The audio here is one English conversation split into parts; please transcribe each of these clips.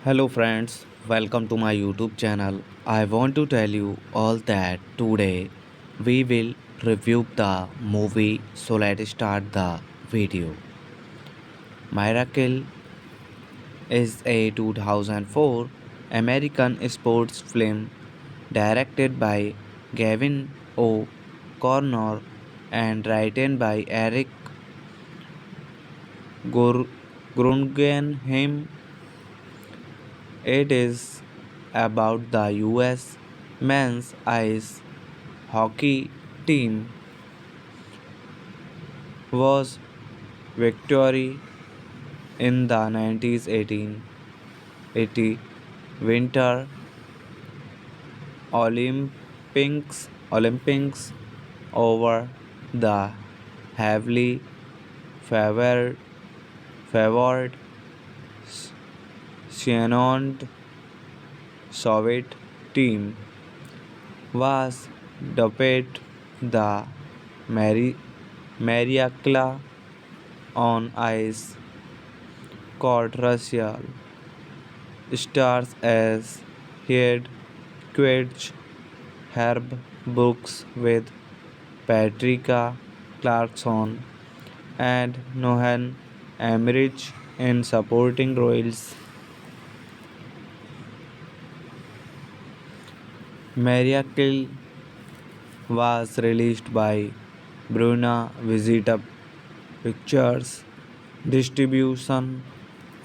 Hello friends, welcome to my YouTube channel. I want to tell you all that today we will review the movie, so let's start the video. Miracle is a 2004 American sports film directed by Gavin O'Connor and written by Eric Guggenheim. It is about the US men's ice hockey team was victory in the 1980 Winter Olympics over the heavily favored favored Shannon Soviet team was dubbed the Mariakla on ice court. Russia stars as head coach Herb Brooks with Patricia Clarkson and Nohan Emmerich in supporting roles. Miracle was released by Bruna Visita Pictures distribution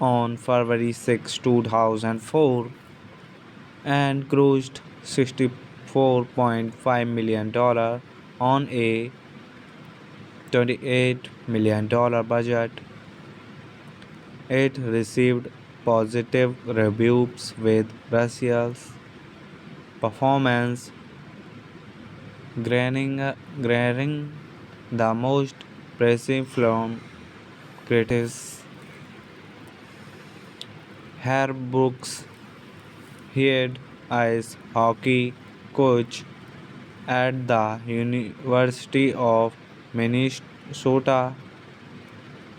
on February 6, 2004 and grossed $64.5 million on a $28 million budget. It received positive reviews with Russia's performance granting the most praise from critics. Herb Brooks, head ice hockey coach at the University of Minnesota,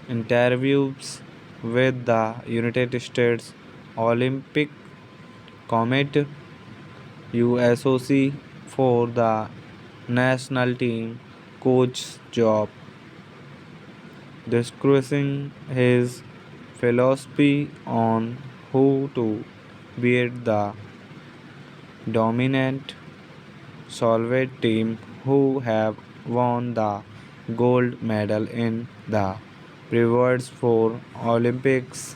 interviews with the United States Olympic Committee USOC for the national team coach job, discussing his philosophy on who to beat the dominant Soviet team who have won the gold medal in the previous four Olympics,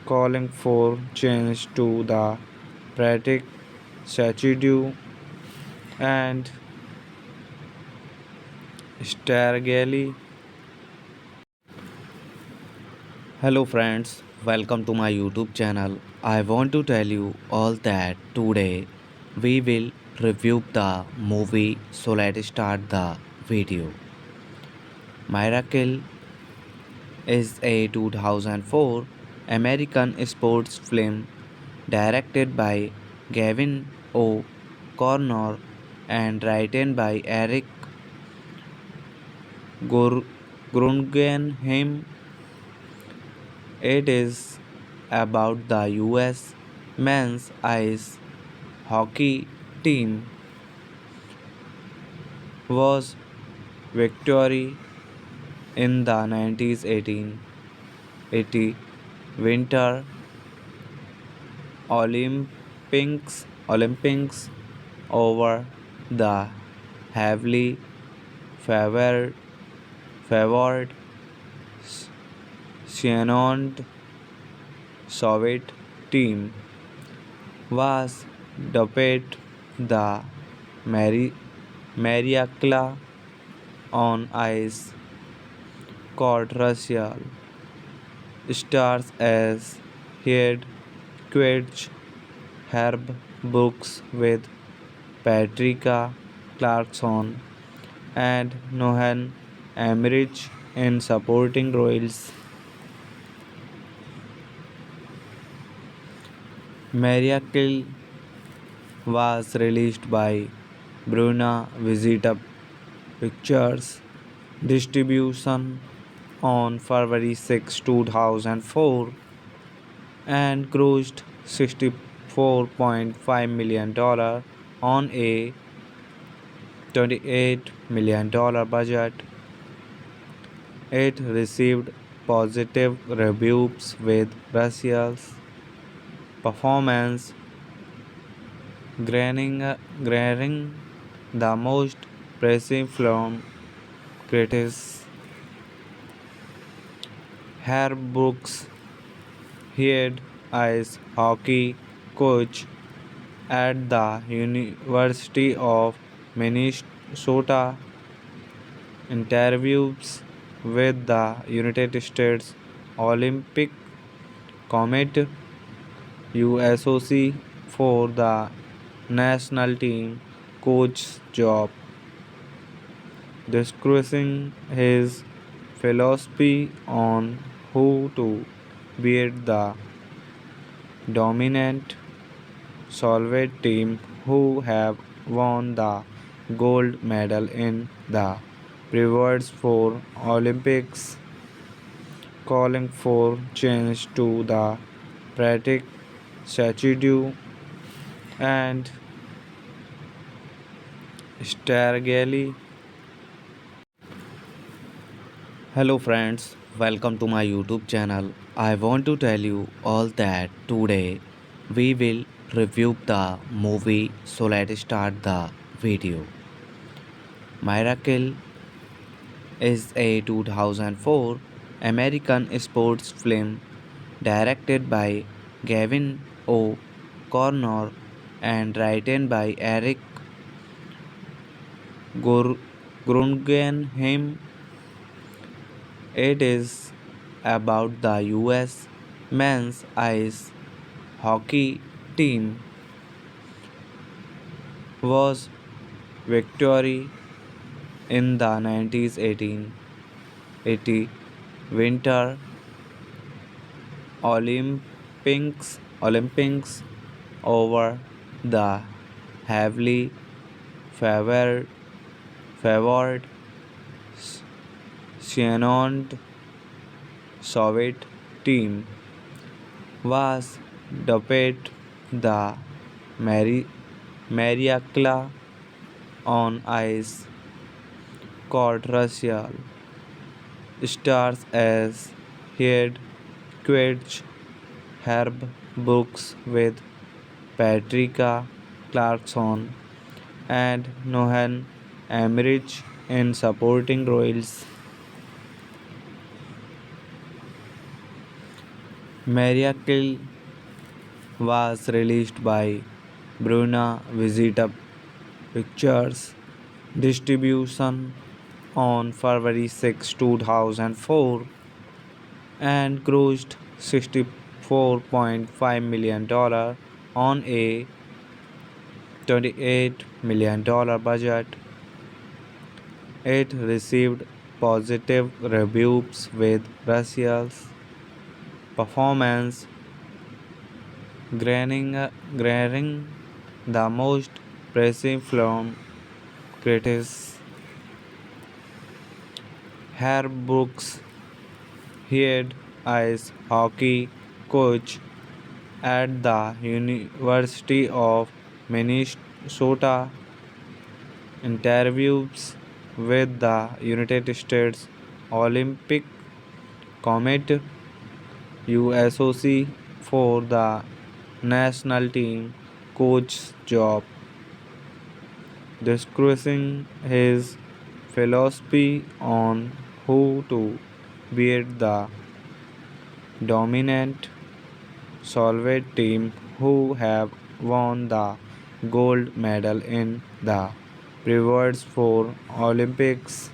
calling for change to the practice statute and strategically. Hello friends, welcome to my YouTube channel. I want to tell you all that today we will review the movie, so let's start the video. Miracle is a 2004 American sports film directed by Gavin O'Connor and written by Eric Guggenheim. It is about the US men's ice hockey team was victory in the 1980 Winter Olympics over the heavily favored favored Shannon Soviet team was dubbed the Mariakla on ice court Russia stars as head coach Herb Brooks with Patricia Clarkson and Nohan Emmerich in supporting roles. Miracle was released by Bruna Visita Pictures distribution on February 6, 2004 and grossed $64.5 million on a $28 million budget. It received positive reviews with Russia's performance granting the most praise from critics. Herb Brooks, head ice hockey coach at the University of Minnesota, interviews with the United States Olympic Committee USOC for the national team coach job, discussing his philosophy on who to beat the dominant Soviet team who have won the gold medal in the previous four Olympics, calling for change to the practice statute and strategically. Hello friends, welcome to my YouTube channel. I want to tell you all that today we will review the movie, so let's start the video. Miracle is a 2004 American sports film directed by Gavin O'Connor and written by Eric Guggenheim. It is about the US men's ice hockey team was victory in the 1980 Winter Olympics over the heavily favored Shannon Soviet team was dubbed the Mariakla on ice court Russia stars as head coach Herb Brooks with Patricia Clarkson, and Nohan Emmerich in supporting roles. Miracle was released by Bruna Visita Pictures distribution on February 6, 2004 and grossed $64.5 million on a $28 million budget. It received positive reviews with Russia's performance garnering the most praise from critics. Herr Brooks, head ice hockey coach at the University of Minnesota, interviews with the United States Olympic Committee USOC for the national team coach job, discussing his philosophy on who to beat the dominant Soviet team who have won the gold medal in the previous four Olympics,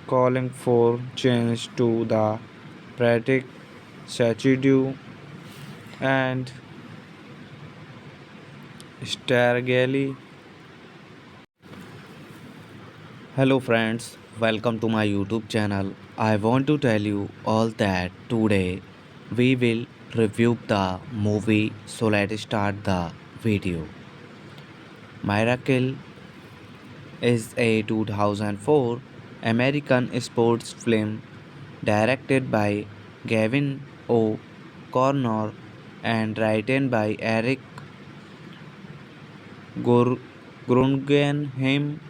calling for change to the practice statute and strategically. Hello friends, welcome to my YouTube channel. I want to tell you all that today we will review the movie, so let's start the video. Miracle is a 2004 American sports film directed by Gavin O'Connor and written by Eric Guggenheim.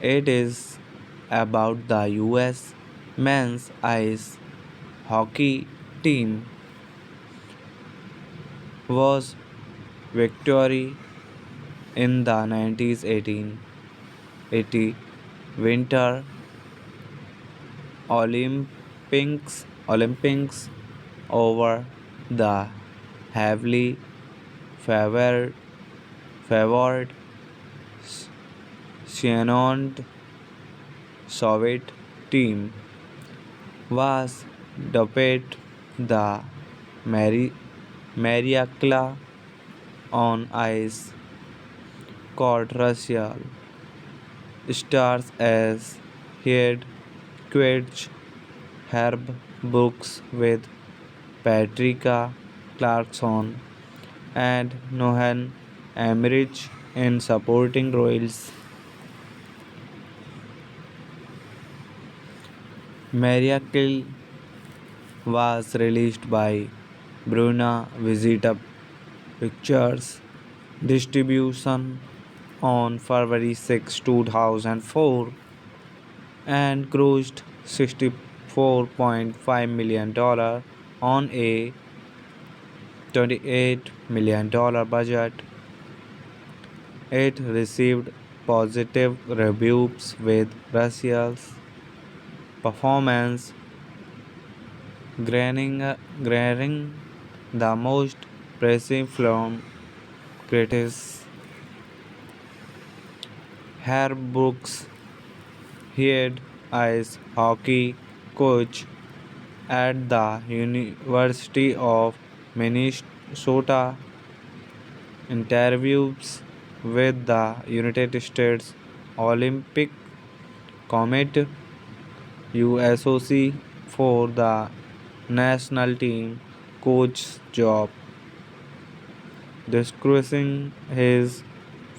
It is about the US men's ice hockey team was victory in the 1980 Winter Olympics over the heavily favored favored Shannon Soviet team was dubbed the Mariakla on ice court. Russia stars as head coach Herb Brooks with Patricia Clarkson and Nohan Emmerich in supporting roles. Miracle was released by Bruna Visita Pictures distribution on February 6, 2004 and grossed $64.5 million on a $28 million budget. It received positive reviews with Russia's performance garnering the most praise from critics. Herr Brooks, head ice hockey coach at the University of Minnesota, interviews with the United States Olympic Committee USOC for the national team coach job, discussing his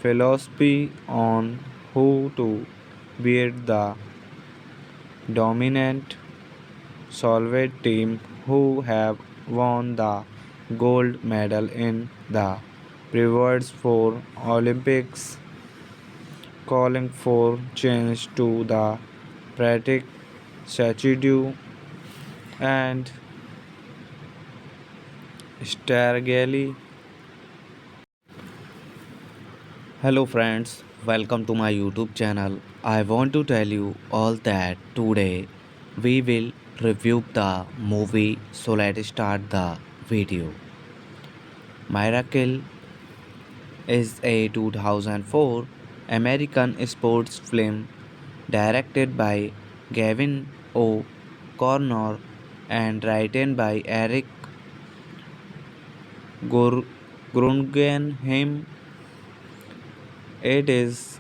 philosophy on who to beat the dominant Soviet team who have won the gold medal in the previous four Olympics, calling for change to the practice statute and strategically. Hello friends, welcome to my YouTube channel. I want to tell you all that today we will review the movie, so let's start the video. Miracle is a 2004 American sports film directed by Gavin O'Connor and written by Eric Guggenheim. It is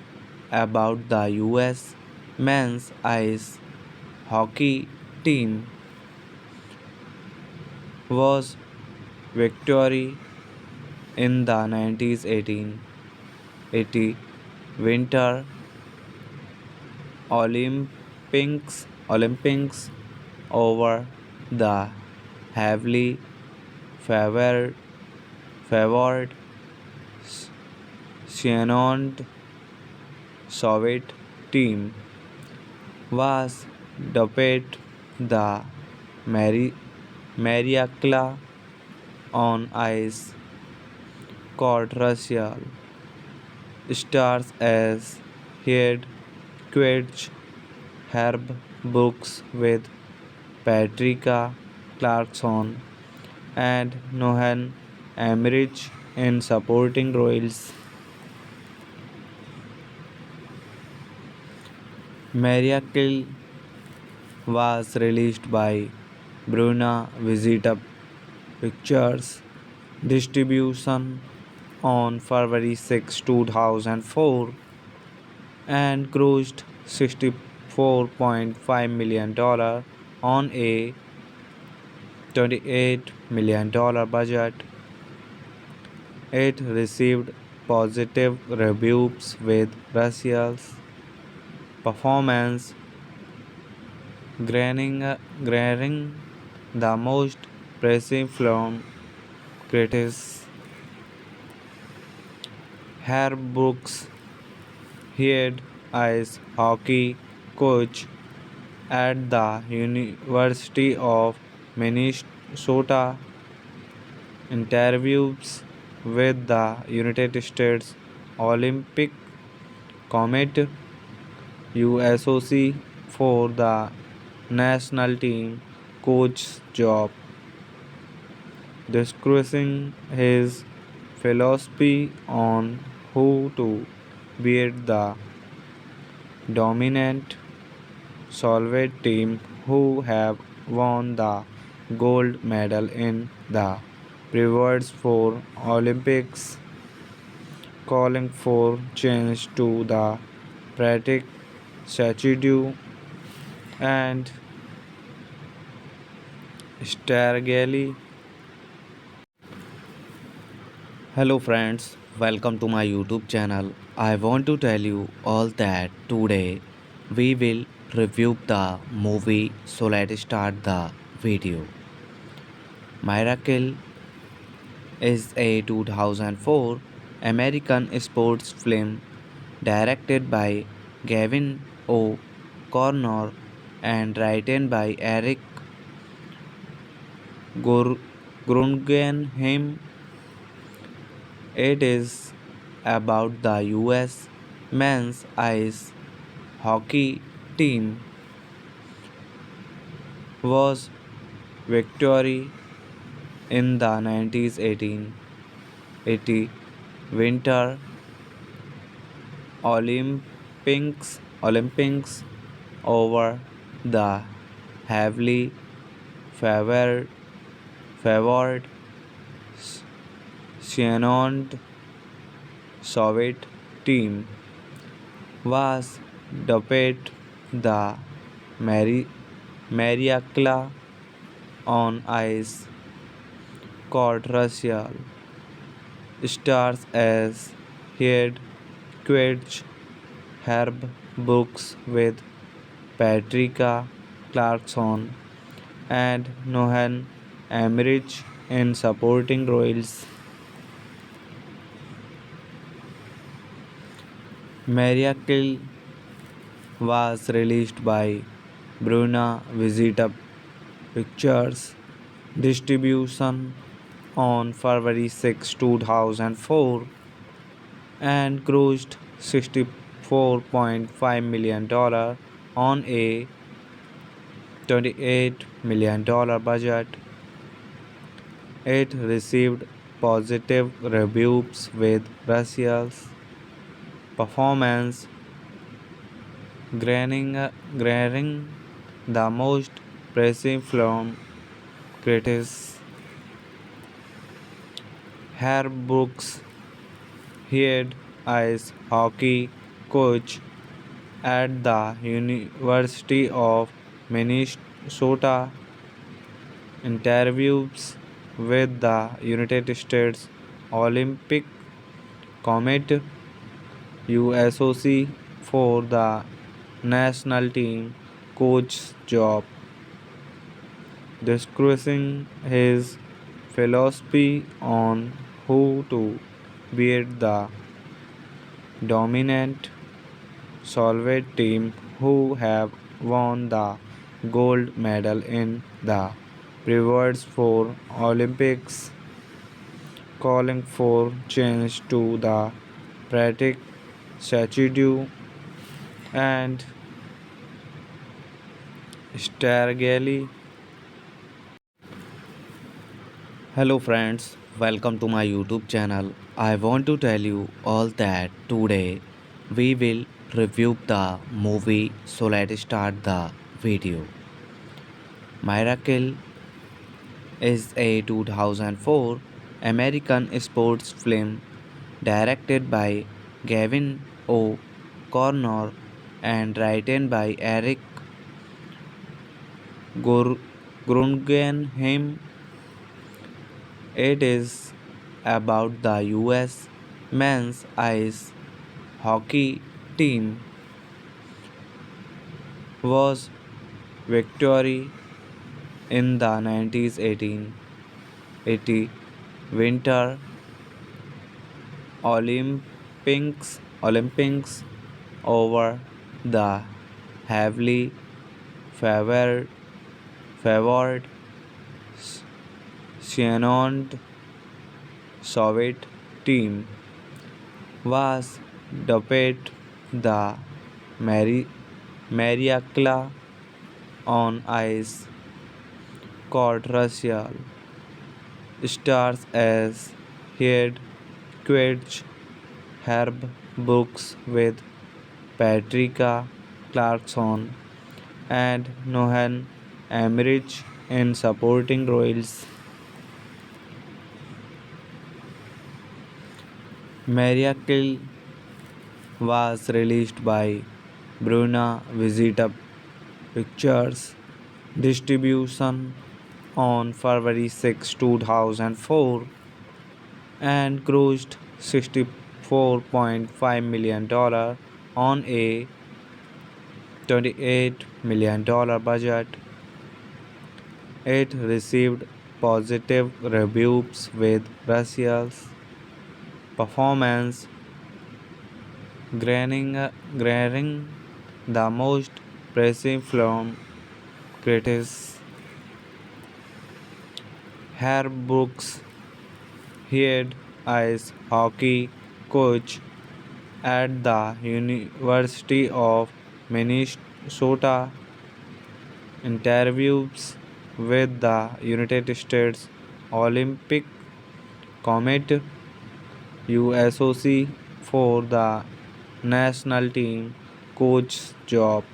about the US men's ice hockey team was victory in the 1980 Winter Olympics over the heavily favored Shannon Soviet team was dubbed the Mariakla on Ice Court Russia stars as head coach Herb Brooks with Patricia Clarkson and Nohan Emmerich in supporting roles. Miracle was released by Bruna Visita Pictures distribution on February 6, 2004 and grossed $64.5 million on a $28 million budget. It received positive reviews with Russia's performance granting the most praise from critics. Herb Brooks, head ice hockey coach at the University of Minnesota, interviews with the United States Olympic Committee USOC for the national team coach job, discussing his philosophy on how to beat the dominant Soviet team who have won the gold medal in the previous four Olympics, calling for change to the practice statute and strategy. Hello friends, welcome to my YouTube channel. I want to tell you all that today we will review the movie, so let's start the video. Miracle is a 2004 American sports film directed by Gavin O'Connor and written by Eric Guggenheim. It is about the US men's ice hockey team was victory in the 1980 Winter Olympics over the heavily favored Shannon Soviet team was dubbed the Mariakla on Ice Court Russia stars as head coach Herb Brooks with Patricia Clarkson and Nohan Emmerich in supporting roles. Miracle was released by Bruna Visita Pictures distribution on February 6, 2004 and grossed $64.5 million on a $28 million budget. It received positive reviews with Russia's performance garnering the most praise from critics. Herr Brooks, head ice hockey coach at the University of Minnesota, interviews with the United States Olympic Committee USOC for the national team coach job, discussing his philosophy on who to beat the dominant Soviet team who have won the gold medal in the previous four Olympics, calling for change to the practice statute and strategically. Hello friends, welcome to my YouTube channel. I want to tell you all that today we will review the movie, so let's start the video. Miracle is a 2004 American sports film directed by Gavin O'Connor and written by Eric Guggenheim. It is about the US men's ice hockey team was victory in the 1980 Winter Olympics over the heavily favored favored Shannon Soviet team was dubbed the Mariakla on ice court. Russia stars as head coach Herb Brooks with Patricia Clarkson and Nohan Emmerich in supporting roles. Miracle was released by Bruna Visita Pictures distribution on February 6, 2004 and grossed $64.5 million on a $28 million budget. It received positive reviews with Russia's performance garnering the most praise from critics. Herr Brooks, head ice hockey coach at the University of Minnesota, interviews with the United States Olympic Committee USOC for the national team coach job,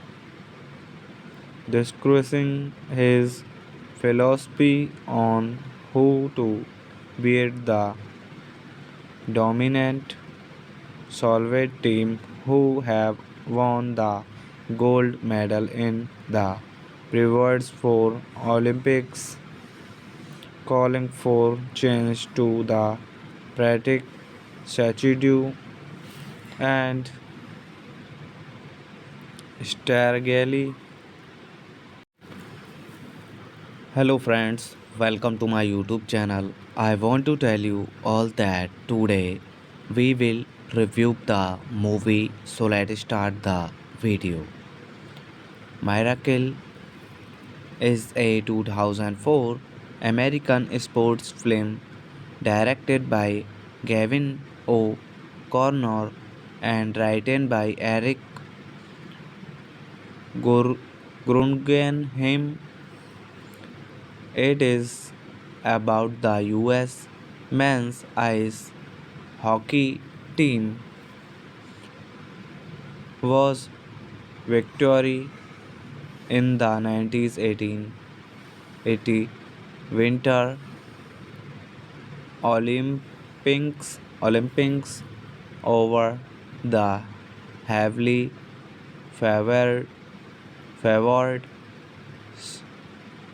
discussing his philosophy on who to beat the dominant Soviet team who have won the gold medal in the previous four Olympics, calling for change to the practice statute and strategically. Hello friends, welcome to my YouTube channel. I want to tell you all that today we will review the movie, so let's start the video. Miracle is a 2004 American sports film directed by Gavin O'Connor Corner and written by Eric Gur- Guggenheim. It is about the US men's ice hockey team was victory in the 1980 Winter Olympics over the heavily favored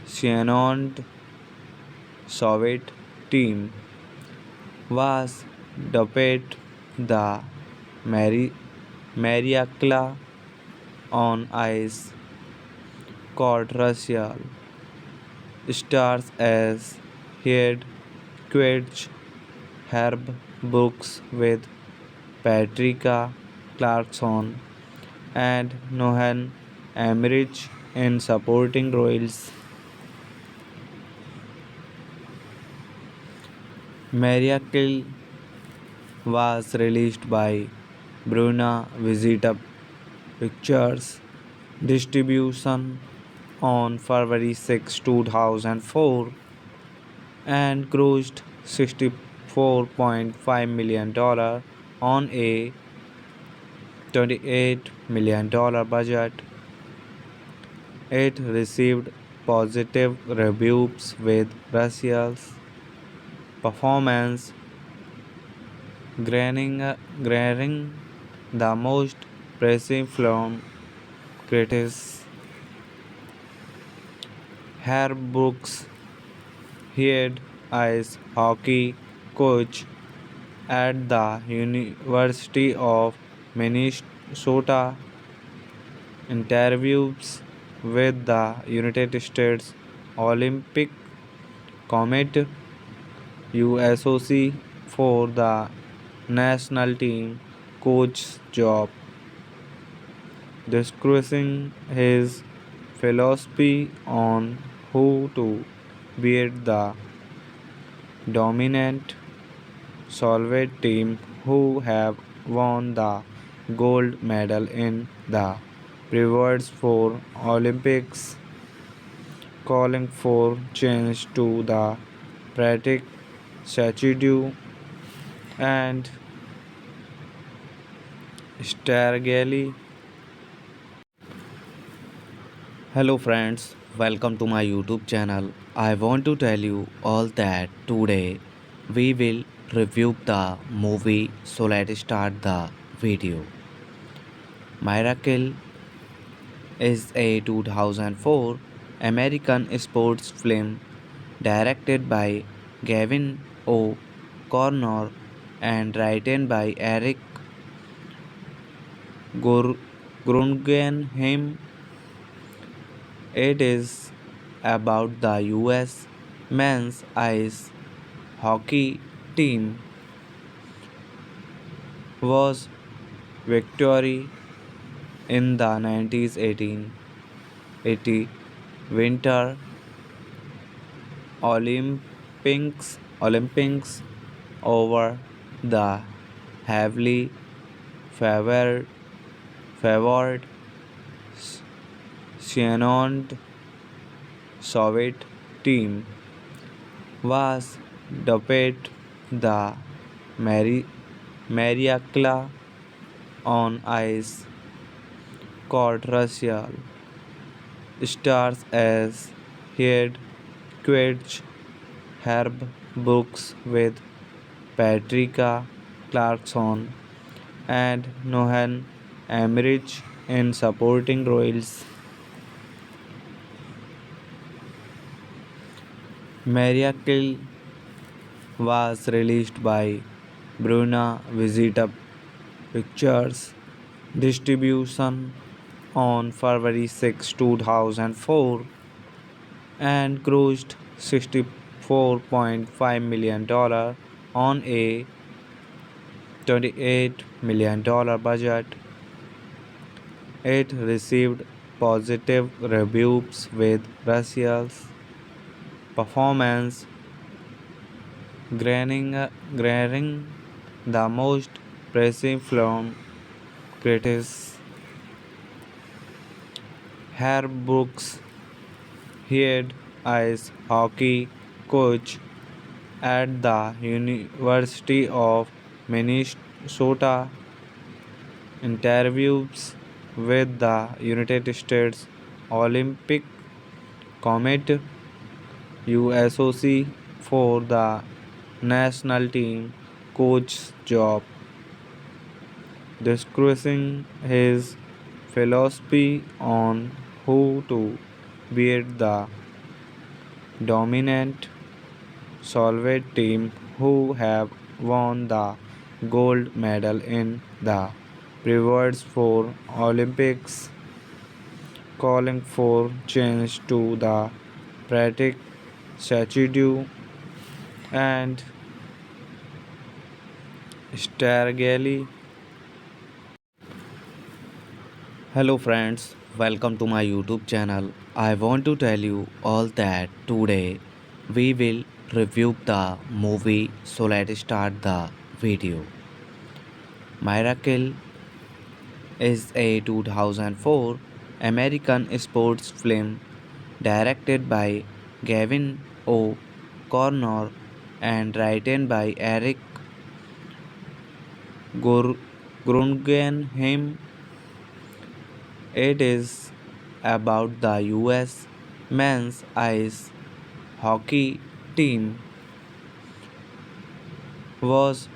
Shannon Soviet team was dubbed the Mariakla on ice called Russia stars as head coach Herb Brooks with Patricia Clarkson and Nohan Emmerich in supporting roles. Miracle was released by Bruna Visita Pictures distribution on February 6, 2004 and grossed $64.5 million on a $28 million budget. It received positive reviews with Russia's performance granting the most praising from critics. Herb Brooks, head ice hockey coach at the University of Minnesota, interviews with the United States Olympic Committee USOC for the national team coach job, discussing his philosophy on who to beat the dominant Soviet team who have won the gold medal in the previous four Olympics, calling for change to the practice statute and strategically. Hello friends, welcome to my YouTube channel. I want to tell you all that today we will review the movie, so let's start the video. Miracle is a 2004 American sports film directed by Gavin O'Connor and written by Eric Guggenheim. It is about the US men's ice hockey team was victory in the 1980 Winter Olympics over the heavily favored Shannon Soviet team was dubbed the Mariakla on ice called Russia stars as head coach Herb Brooks with Patricia Clarkson and Nohan Emmerich in supporting roles. Miracle was released by Bruna Visita Pictures distribution on February 6, 2004 and grossed $64.5 million on a $28 million budget. It received positive reviews with Russia's performance granting the most pressing from critics. Herb Brooks, head ice hockey coach at the University of Minnesota, interviews with the United States Olympic Committee USOC for the national team coach job, discussing his philosophy on how to beat the dominant Soviet team who have won the gold medal in the previous four Olympics, calling for change to the practice statute and strategy. Hello friends, welcome to my YouTube channel. I want to tell you all that today we will review the movie, so let's start the video. Miracle is a 2004 American sports film directed by Gavin O'Connor and written by Eric Guggenheim. It is about the US men's ice hockey team was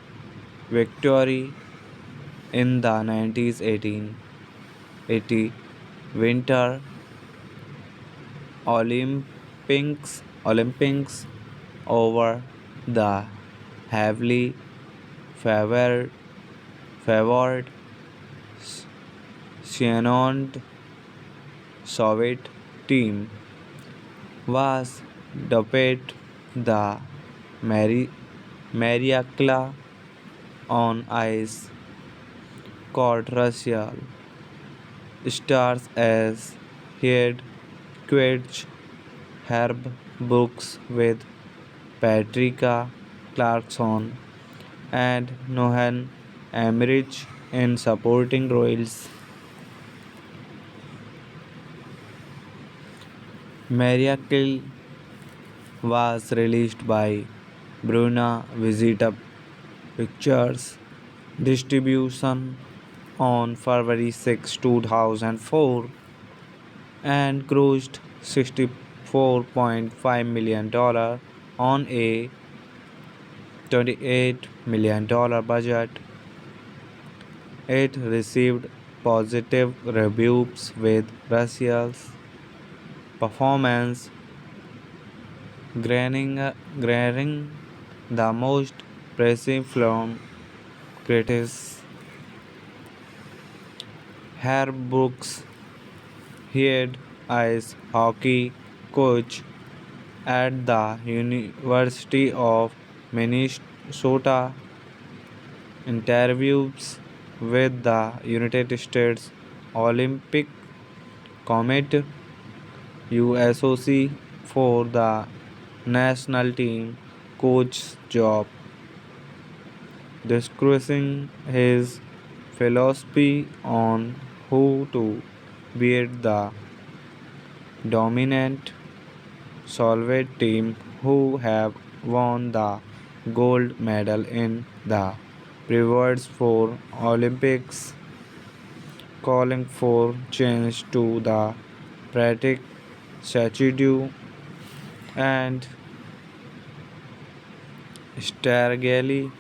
victory in the 1980 Winter Olympics over the heavily favored favored Shannon Soviet team was dubbed the Mariakla on ice court. Russia stars as head coach Herb Brooks with Patricia Clarkson and Nohan Emmerich in supporting roles. Miracle was released by Bruna Visita Pictures distribution on February 6, 2004 and grossed $64.5 million on a $28 million budget. It received positive reviews with Russia's performance garnering the most praise from critics. Herb Brooks, head ice hockey coach at the University of Minnesota, interviews with the United States Olympic Committee USOC for the national team coach job, discussing his philosophy on how to beat the dominant Soviet team who have won the gold medal in the previous four Olympics, calling for change to the practice statute and strategy.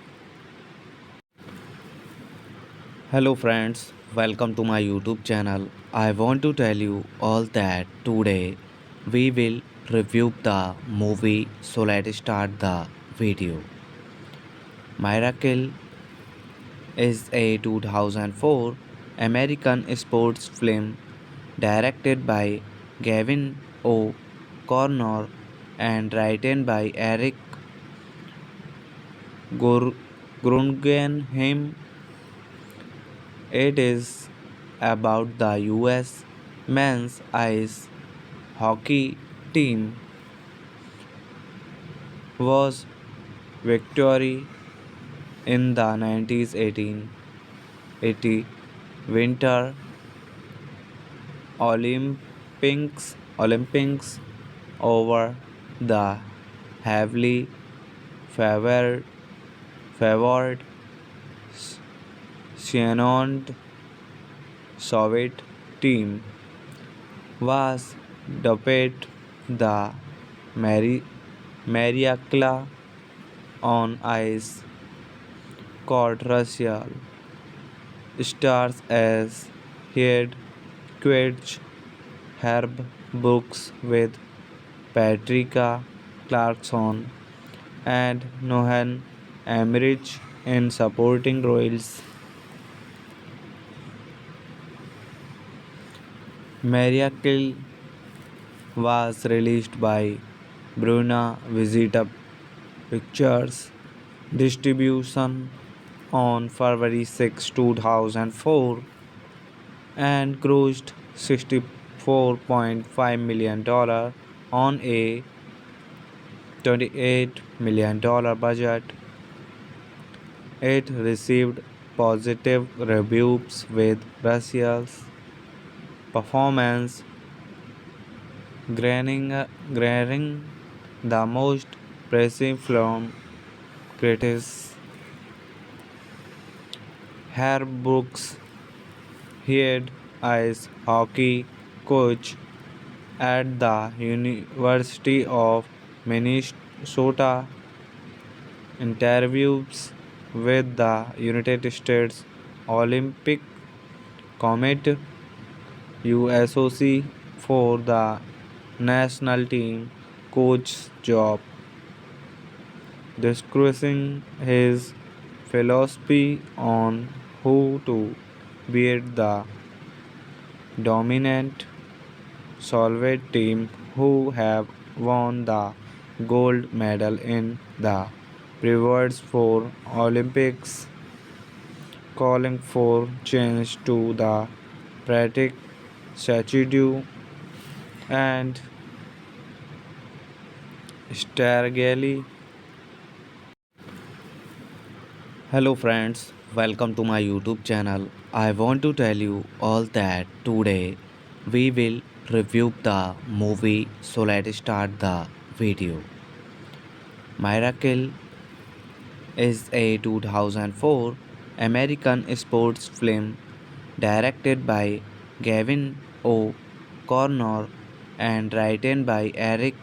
Hello friends, welcome to my YouTube channel. I want to tell you all that today we will review the movie, so let's start the video. Miracle is a 2004 American sports film directed by Gavin O'Connor and written by Eric Guggenheim. It is about the US men's ice hockey team was victory in the 1980 1980 Winter Olympics over the heavily favored Shannon Soviet team was dubbed the Mariakla on ice court Russia stars as head coach Herb Brooks with Patricia Clarkson and Nohan Emmerich in supporting roles. Miracle was released by Bruna Visita Pictures distribution on February 6, 2004 and grossed $64.5 million on a $28 million budget. It received positive reviews with Russia's performance granting the most praise from critics. Herb Brooks, head ice hockey coach at the University of Minnesota, interviews with the United States Olympic Committee USOC for the national team coach job, discussing his philosophy on who to beat the dominant Soviet team who have won the gold medal in the previous four Olympics, calling for change to the practice statute and strategically. Hello friends, welcome to my YouTube channel. I want to tell you all that today we will review the movie, so let's start the video. Miracle is a 2004 American sports film directed by Gavin O'Connor and written by Eric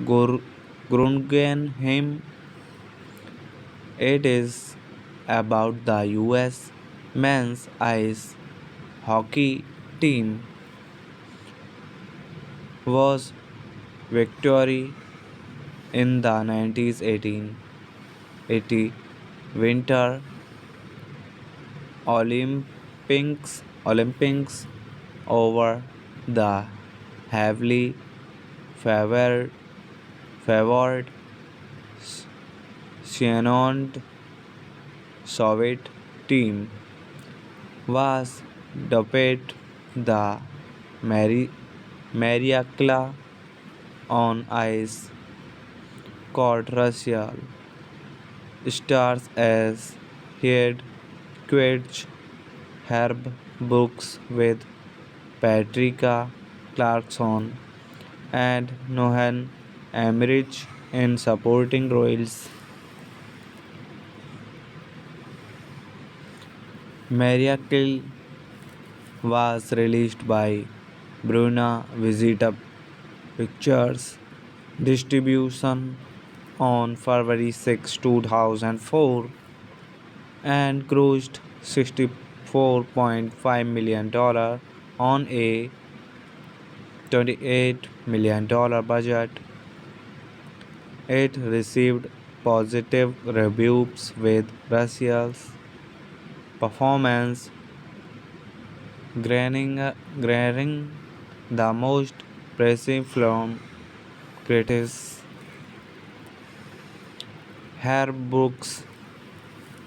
Guggenheim. It is about the US men's ice hockey team was victory in the 1980 Winter Olympics over the heavily favored Shannon Soviet team was dubbed the Mariakla on ice court Russia stars as head coach Herb Brooks with Patricia Clarkson and Nohan Emmerich in supporting roles. Miracle was released by Bruna Visita Pictures distribution on February 6, 2004 and grossed $64.5 million on a $28 million budget. It received positive reviews with Russia's performance granting the most praise from critics. Herb Brooks,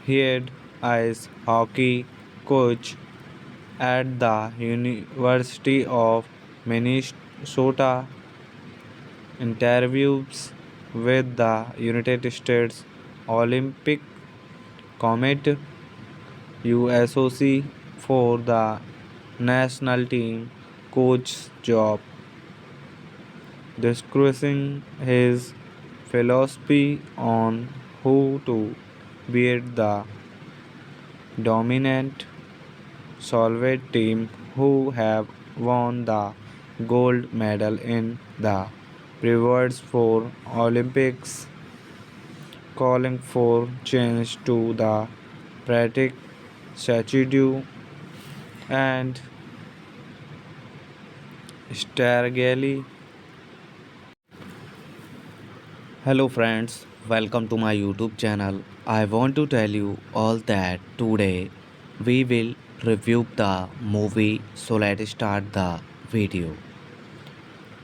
head ice hockey coach at the University of Minnesota, interviews with the United States Olympic Committee USOC for the national team coach job, discussing his philosophy on how to beat the dominant Soviet team who have won the gold medal in the previous four Olympics, calling for change to the practice statute and strategically. Hello friends, welcome to my YouTube channel. I want to tell you all that today we will review the movie, so let's start the video.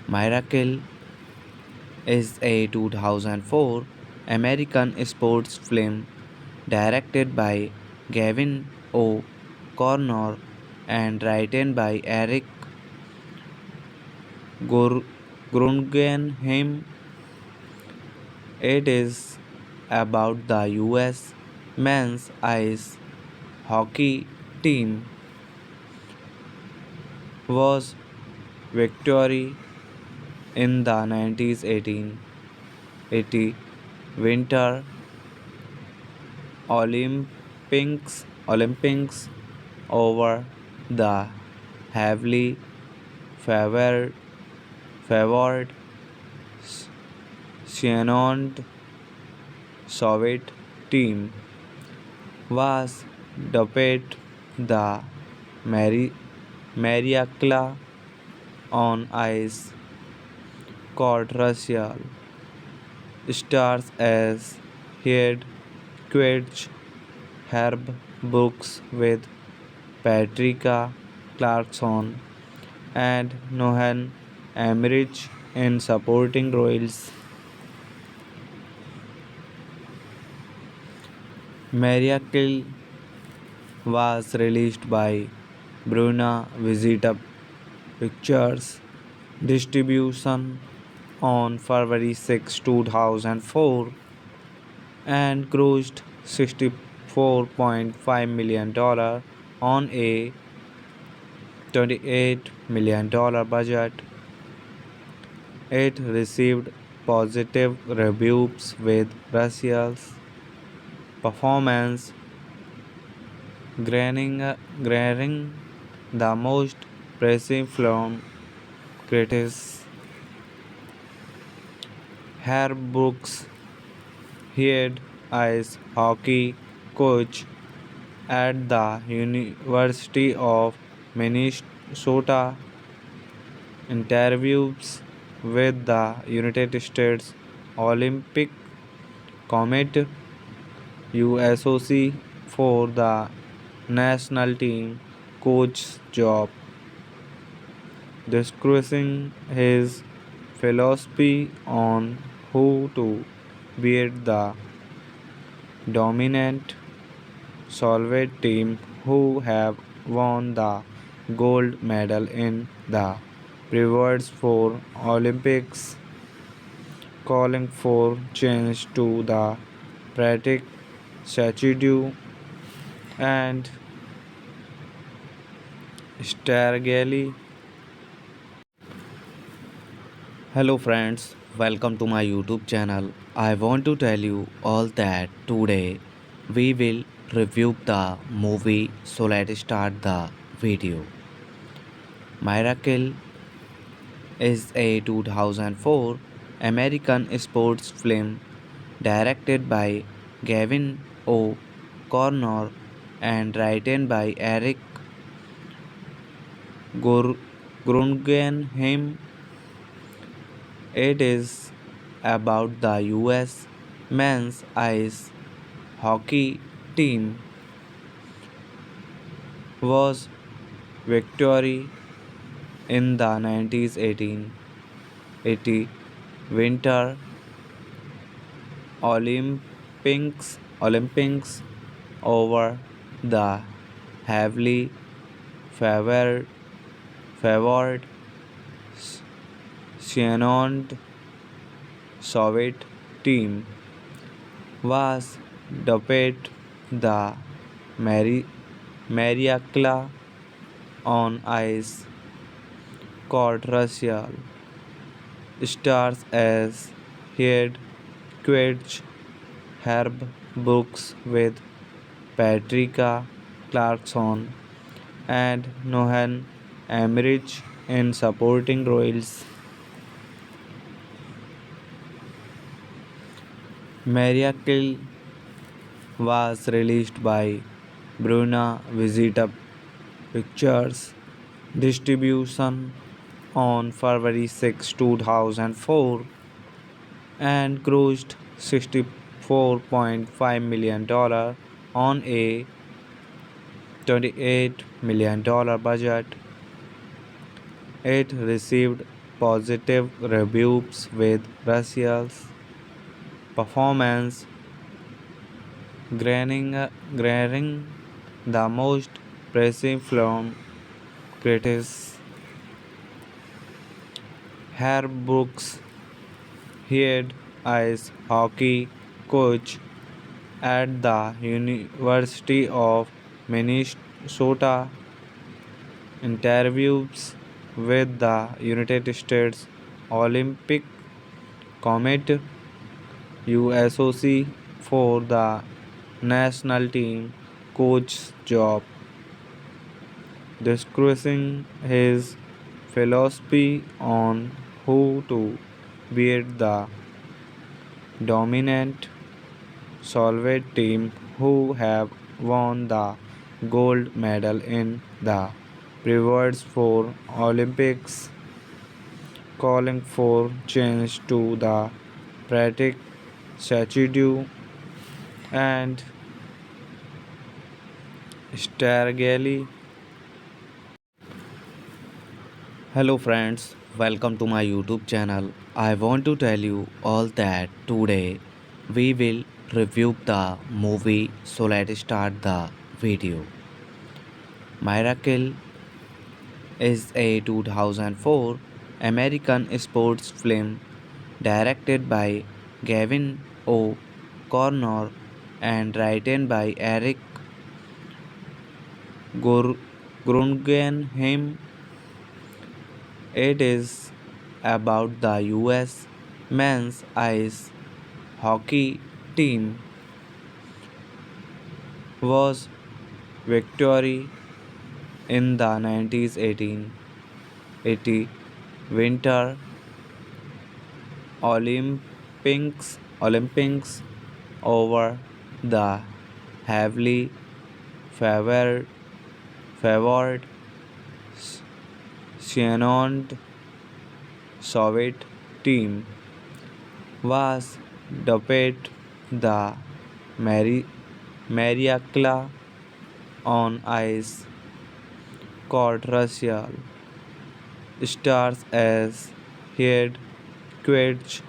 Miracle is a 2004 American sports film directed by Gavin O'Connor and written by Eric Guggenheim. It is about the US men's ice hockey team was victory in the 1980 Winter Olympics over the heavily favored favored Shannon Soviet team was dubbed the Mariakla on ice called Russia stars as head coach Herb Brooks with Patricia Clarkson and Nohan Emmerich in supporting roles. Miracle was released by Bruna Visita Pictures distribution on February 6, 2004 and grossed $64.5 million on a $28 million budget. It received positive reviews with Russia's performance granting the most praising from critics. Herb Brooks, head ice hockey coach at the University of Minnesota, interviews with the United States Olympic Committee USOC for the national team coach job, discussing his philosophy on how to beat the dominant Soviet team who have won the gold medal in the previous four Olympics, calling for change to the practice statute and strategically. Hello friends, welcome to my YouTube channel. I want to tell you all that today we will review the movie, so let's start the video. Miracle is a 2004 American sports film directed by Gavin O'Connor and written by Eric Guggenheim. It is about the US men's ice hockey team was victory in the 1980 Winter Olympics over the heavily favored favored Shannon Soviet team was dubbed the Mariakla on Ice, Controversial, stars as head coach Herb Brooks with Patricia Clarkson and Nohan Emmerich in supporting roles. Miracle was released by Bruna Visita Pictures distribution on February 6, 2004 and grossed $64.5 million on a $28 million budget. It received positive reviews with Russia's performance garnering the most praise from critics. Herb Brooks, head ice hockey coach at the University of Minnesota, interviews with the United States Olympic Committee USOC for the national team coach job, discussing his philosophy on who to beat the dominant Soviet team who have won the gold medal in the previous four Olympics, calling for change to the practice statute and strategically. Hello friends, welcome to my YouTube channel. I want to tell you all that today we will review the movie, so let's start the video. Miracle is a 2004 American sports film directed by Gavin O'Connor and written by Eric Guggenheim. It is about the US men's ice hockey team was victory in the 1980 Winter Olympics over the heavily favored favored Shannon Soviet team was dubbed the Mariakla on Ice Controversial, stars as head coach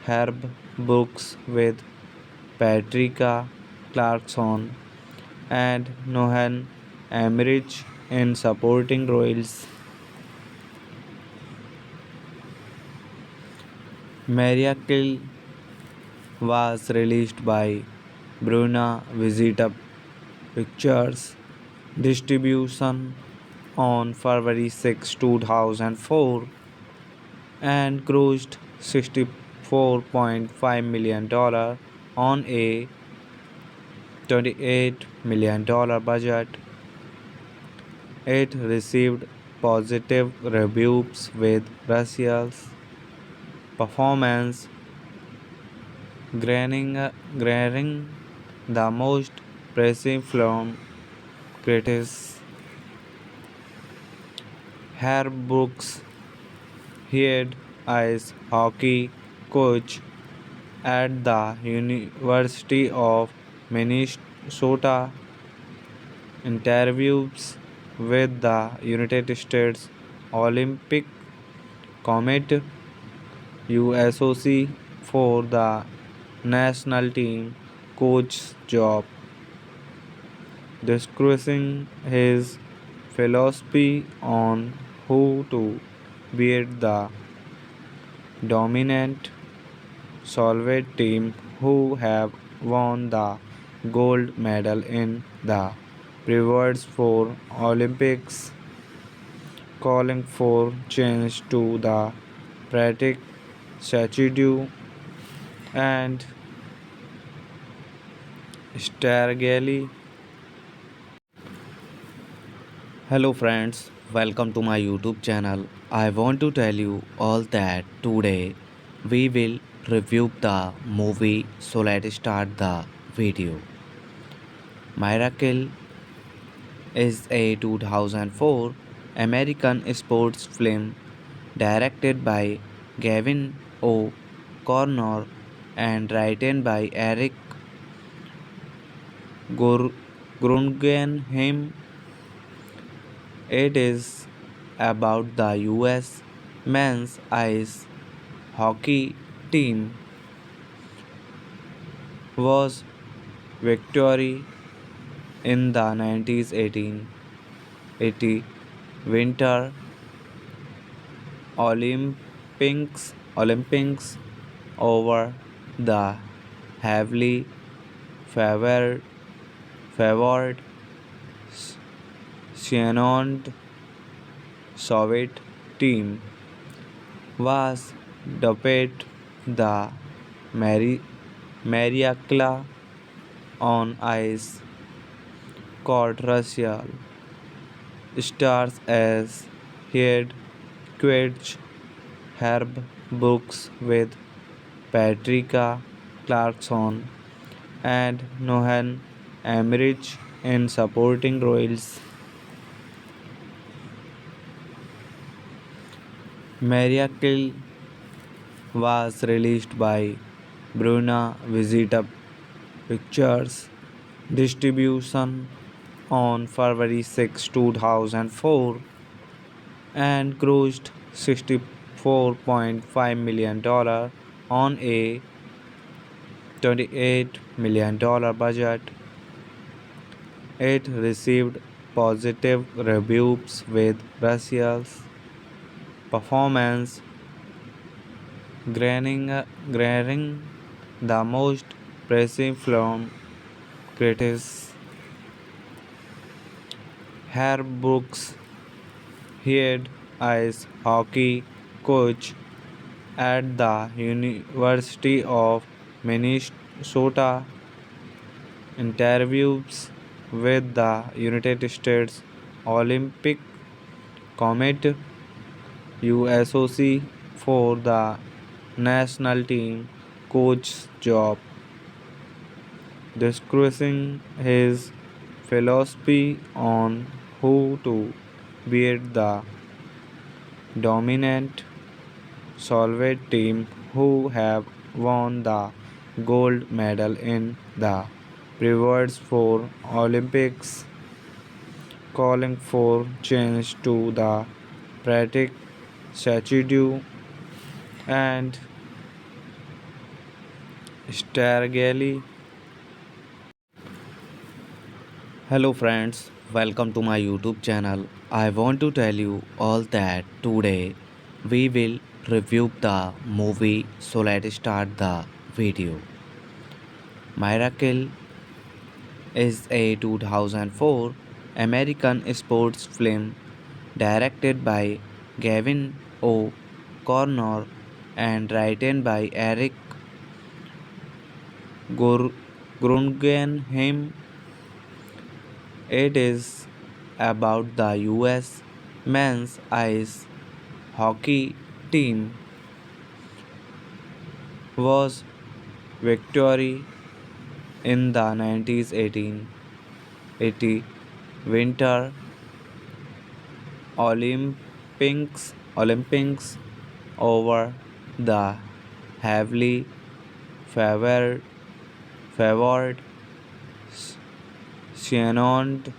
Herb Brooks with Patricia Clarkson and Nohan Emmerich in supporting roles. Miracle was released by Bruna Visita Pictures distribution on February 6, 2004 and grossed $64.5 million on a $28 million budget. It received positive reviews with Russia's performance garnering the most praise from critics. Herb Brooks, head ice hockey coach at the University of Minnesota, interviews with the United States Olympic Committee USOC for the national team coach job, discussing his philosophy on who to beat the dominant Soviet team who have won the gold medal in the prepares for Olympics, calling for change to the practice statute and strategically. Hello friends, welcome to my YouTube channel. I want to tell you all that today we will review the movie, so let's start the video. Miracle is a 2004 American sports film directed by Gavin O'Connor and written by Eric Guggenheim. It is about the US men's ice hockey team was victory in the 1980 Winter Olympics over the heavily favored Shannon Soviet team was dubbed the Mariakla on ice court Russia stars as head coach Herb Brooks with Patricia Clarkson and Nohan Emmerich in supporting roles. Miracle was released by Bruna Visita Pictures distribution on February 6, 2004 and grossed $64.5 million on a $28 million budget. It received positive reviews with Russia's performance granting the most praise from critics. Herb Brooks, head ice hockey coach at the University of Minnesota, interviews with the United States Olympic Committee USOC for the national team coach job, discussing his philosophy on who to beat the dominant Soviet team who have won the gold medal in the previous four Olympics, calling for change to the practice statute and strategically. Hello friends, welcome to my YouTube channel. I want to tell you all that today we will review the movie, so let's start the video. Miracle is a 2004 American sports film directed by Gavin O'Connor and written by Eric Guggenheim. It is about the US men's ice hockey team was victory in the 1980 Winter Olympics over the heavily favored Shannon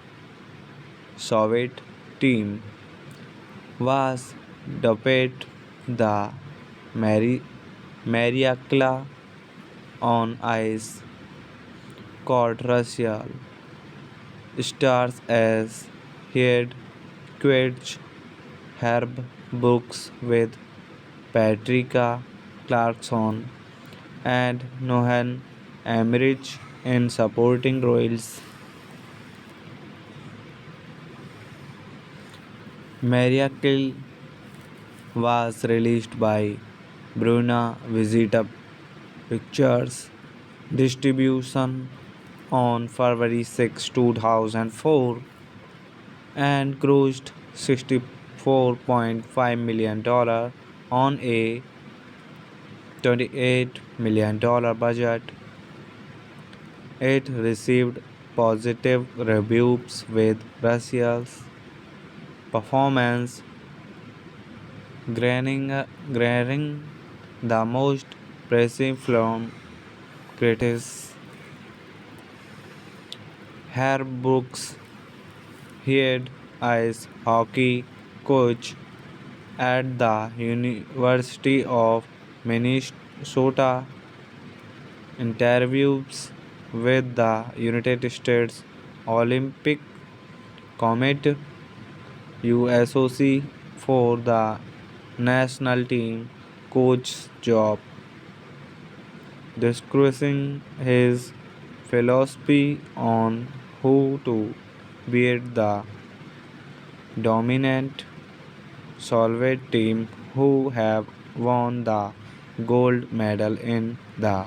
Soviet team was dubbed the Mariakla on ice court Russia stars as head coach Herb Brooks with Patricia Clarkson and Nohan Emmerich in supporting roles. Miracle was released by Bruna Visita Pictures Distribution on February 6, 2004 and grossed $64.5 million on a $28 million budget. It received positive reviews with Russia's performance garnering the most praise from critics. Herb Brooks, head ice hockey coach at the University of Minnesota, interviews with the United States Olympic Committee USOC for the national team coach job, discussing his philosophy on who to beat the dominant Soviet team who have won the gold medal in the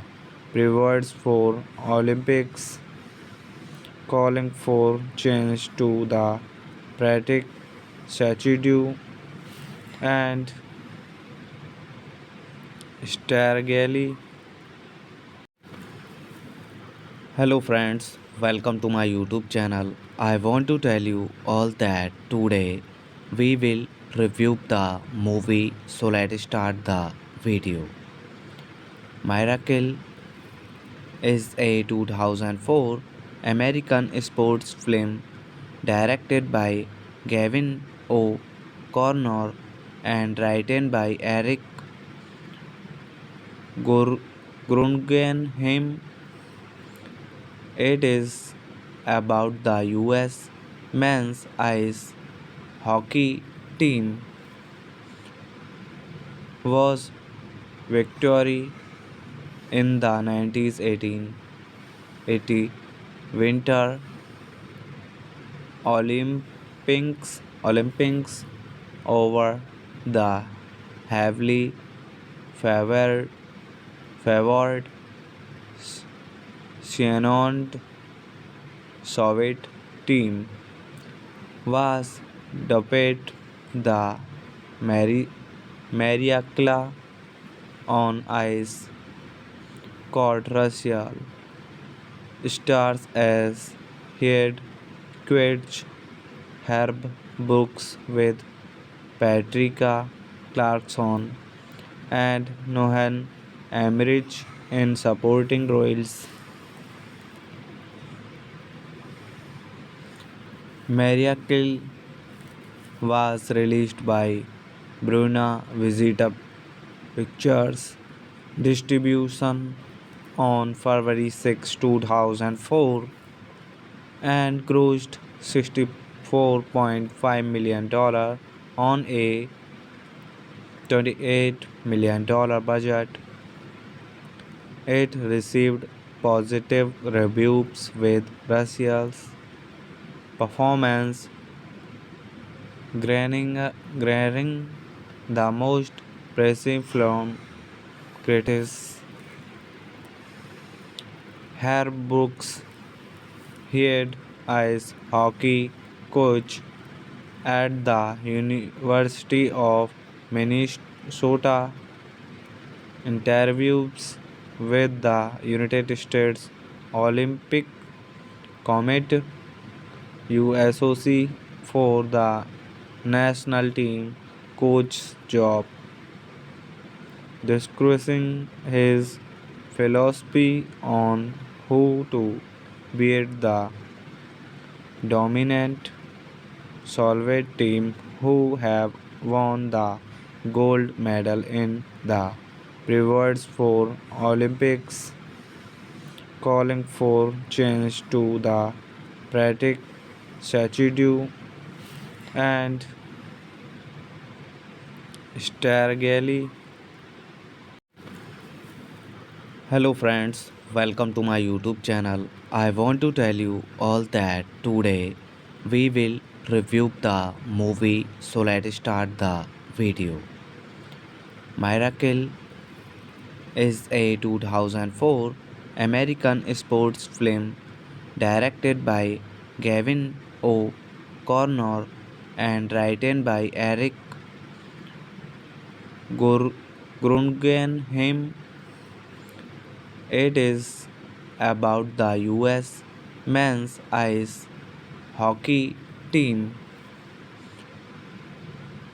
previous four Olympics, calling for change to the practice statute and strategy. Hello friends, welcome to my YouTube channel. I want to tell you all that today we will review the movie, so let's start the video. Miracle is a 2004 American sports film directed by Gavin O'Connor and written by Eric Guggenheim. It is about the US men's ice hockey team was victory in the 1980 Winter Olympics over the heavily favored favored Shannon Soviet team was dubbed the Mariakla on ice court. Russia stars as head coach Herb Brooks with Patricia Clarkson and Nohan Emmerich in supporting roles. Miracle was released by Bruna Visita Pictures Distribution on February 6, 2004 and grossed $64.5 million on a $28 million budget. It received positive reviews with Russia's performance garnering the most praise from critics. Herb Brooks, head ice hockey coach at the University of Minnesota, interviews with the United States Olympic Committee USOC for the national team coach job, discussing his philosophy on who to beat the dominant Soviet team who have won the gold medal in the previous four Olympics, calling for change to the practice statute and strategy. Hello friends, welcome to my YouTube channel. I want to tell you all that today we will review the movie, so let's start the video. Miracle is a 2004 American sports film directed by Gavin O'Connor and written by Eric Gor- Guggenheim. It is about the US men's ice hockey team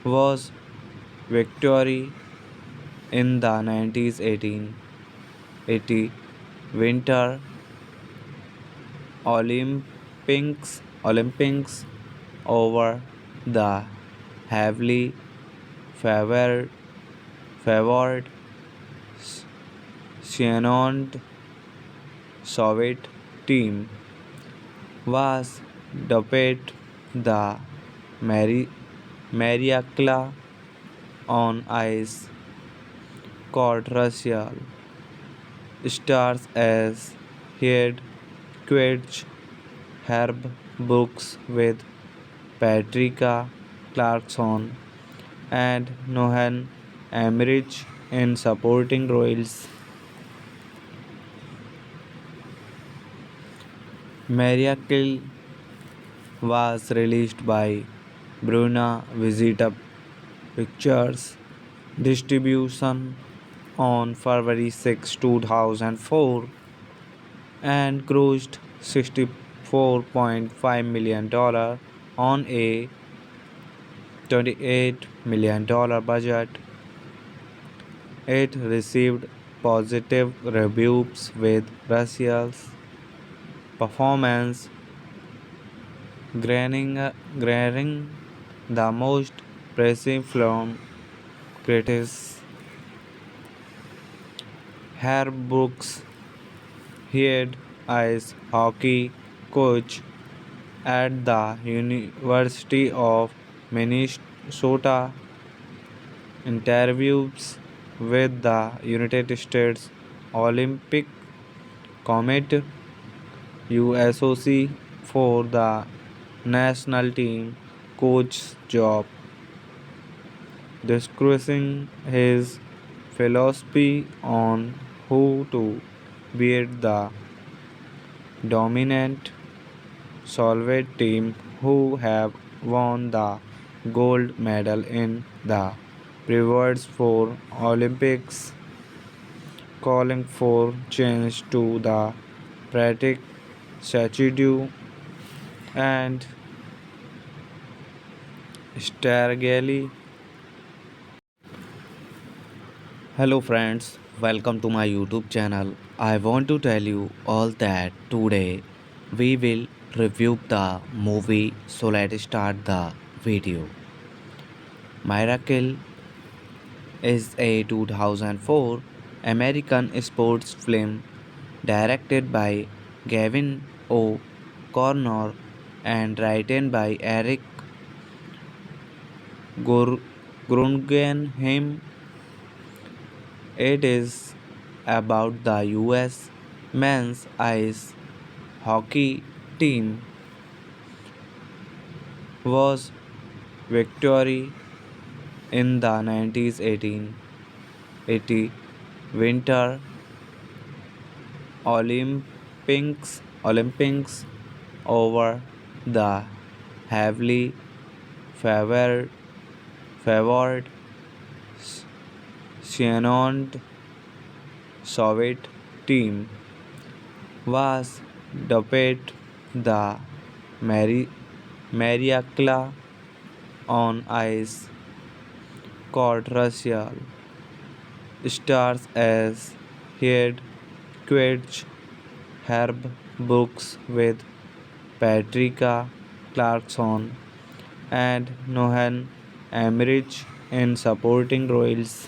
was victory in the 1980 Winter Olympics over the heavily favored favored Shannon Soviet team was dubbed the Mariakla on ice court. Russia stars as head coach Herb Brooks with Patricia Clarkson and Nohan Emmerich in supporting roles. Miracle was released by Bruna Visita Pictures distribution on February 6, 2004 and grossed $64.5 million on a $28 million budget. It received positive reviews with Russia's performance granting the most praise from critics. Herb Brooks, head ice hockey coach at the University of Minnesota, interviews with the United States Olympic Committee USOC for the national team coach job, discussing his philosophy on how to beat the dominant Soviet team who have won the gold medal in the previous four Olympics, calling for change to the practice statute and strategy. Hello friends, welcome to my YouTube channel. I want to tell you all that today we will review the movie, so let's start the video. Miracle is a 2004 American sports film directed by Gavin O'Connor and written by Eric Guggenheim. It is about the US men's ice hockey team was victory in the 1980 Winter Olympics over the heavily favored favored Shannon Soviet team was dubbed the Mariakla on ice court. Russia stars as head coach Herb Brooks with Patricia Clarkson and Nohan Emmerich in supporting roles.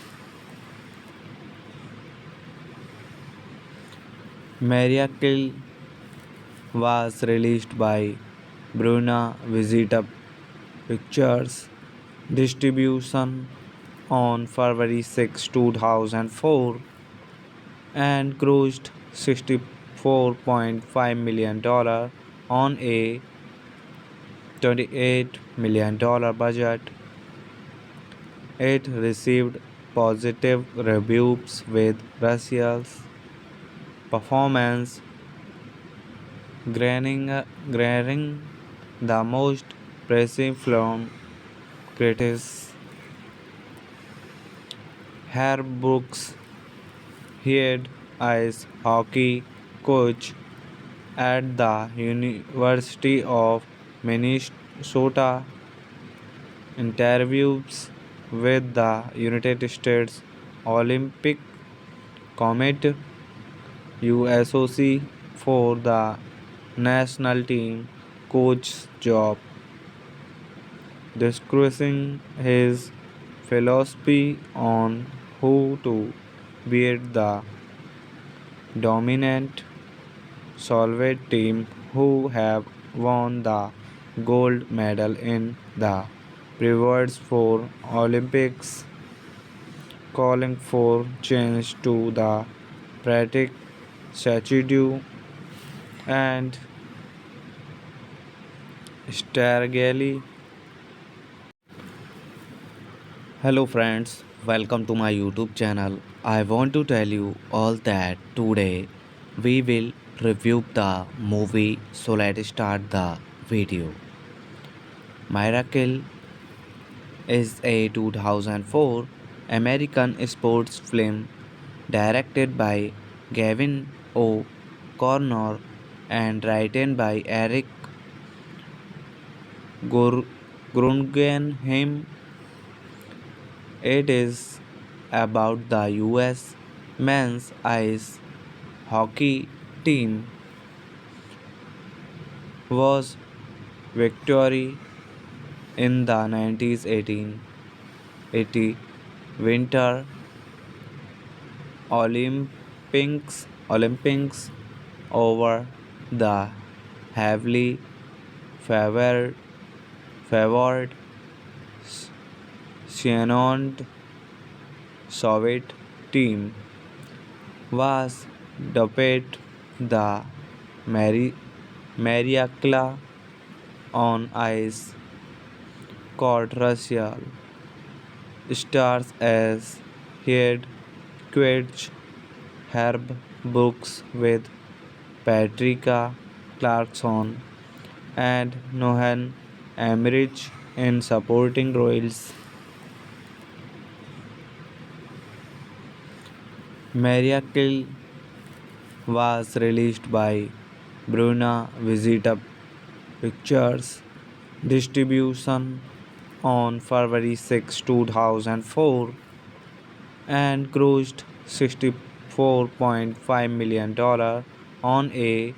Miracle was released by Bruna Visita Pictures distribution on February 6, 2004 and grossed $64.5 million on a $28 million budget. It received positive reviews with Russia's performance garnering the most praise from critics. Herb Brooks, head ice hockey coach at the University of Minnesota, interviews with the United States Olympic Committee USOC for the national team coach job, discussing his philosophy on how to beat the dominant Soviet team who have won the gold medal in the previous four Olympics, calling for change to the practice statute and strategy. Hello friends, welcome to my YouTube channel. I want to tell you all that today we will review the movie, so let's start the video. Miracle is a 2004 American sports film directed by Gavin O'Connor and written by Eric Guggenheim. It is about the US men's ice hockey team was victory in the 1980 Winter Olympics over the heavily favored favored Shannon Soviet team was dubbed the Mariakla on ice court. Russia stars as head coach Herb Brooks with Patricia Clarkson and Nohan Emmerich in supporting roles. Miracle was released by Bruna Visita Pictures distribution on February 6, 2004 and grossed $64.5 million on a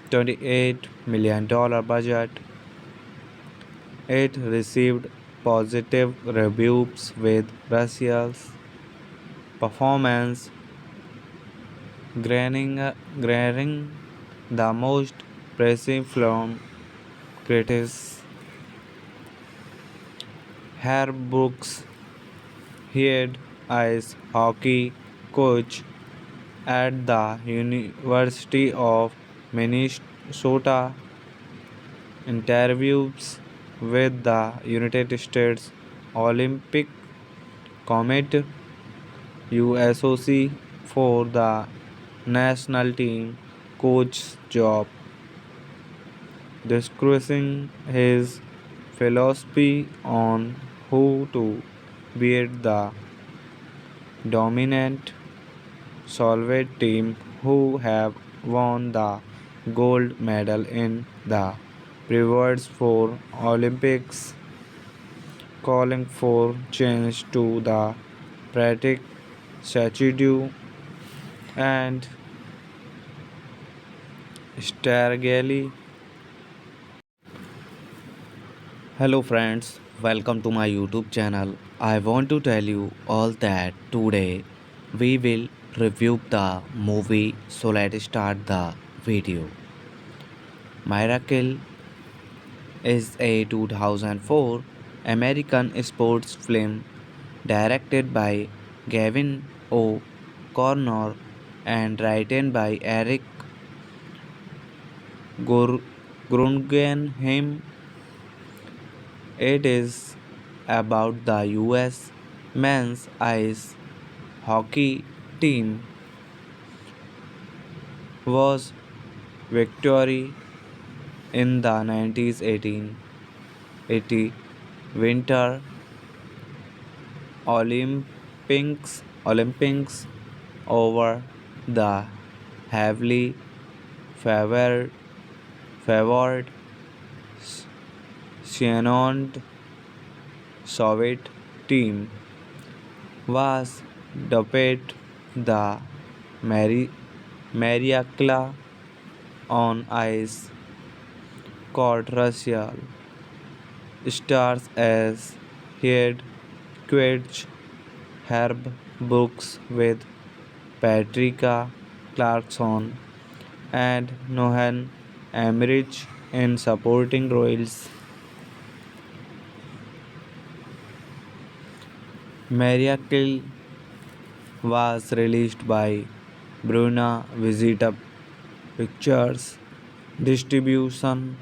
$28 million budget. It received positive reviews with Russia's performance garnering the most praise from critics. Herb Brooks, head ice hockey coach at the University of Minnesota, interviews with the United States Olympic Committee USOC for the national team coach job, discussing his philosophy on how to beat the dominant Soviet team who have won the gold medal in the previous four Olympics, calling for change to the practice statute and strategy. Hello friends, welcome to my YouTube channel. I want to tell you all that today we will review the movie, so let's start the video. Miracle is a 2004 American sports film directed by Gavin O'Connor and written by Eric Guggenheim. It is about the US men's ice hockey team was victory in the 1980 Winter Olympics over the heavily favored favored Shannon Soviet team was dubbed the Mariakla on ice court Russia stars as head coach Herb Brooks with Patricia Clarkson and Nohan Emmerich in supporting roles. Miracle was released by Bruna Visita Pictures distribution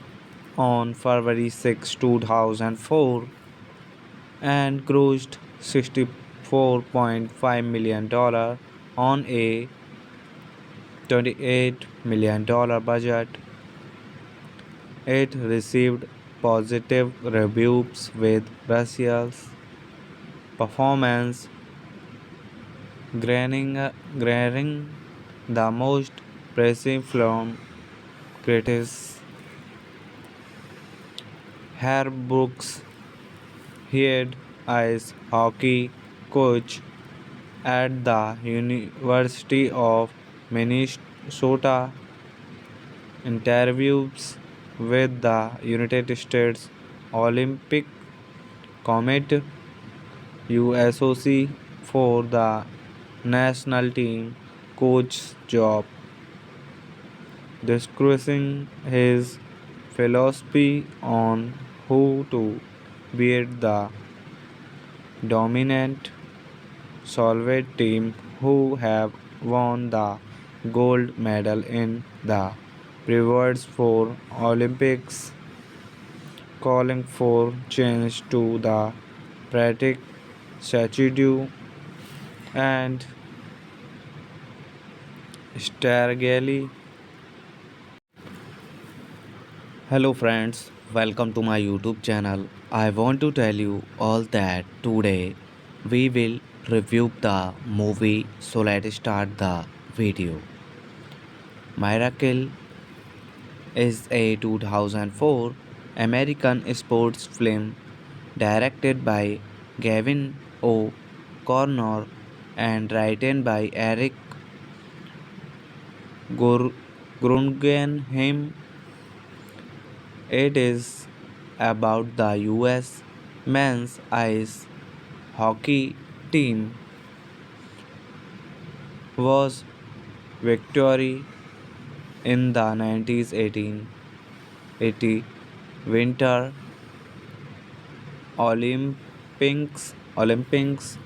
on February 6, 2004 and grossed $64.5 million on a $28 million budget. It received positive reviews with Russia's performance granting the most praise from critics. Herb Brooks, head ice hockey coach at the University of Minnesota, interviews with the United States Olympic Committee USOC for the national team coach job, discussing his philosophy on who to beat the dominant Soviet team who have won the gold medal in the previous four Olympics, calling for change to the practice statute and strategically. Hello friends, welcome to my YouTube channel. I want to tell you all that today we will review the movie, so let's start the video. Miracle is a 2004 American sports film directed by Gavin O'Connor and written by Eric Guggenheim. It is about the US men's ice hockey team was victory in the 1980 Winter Olympics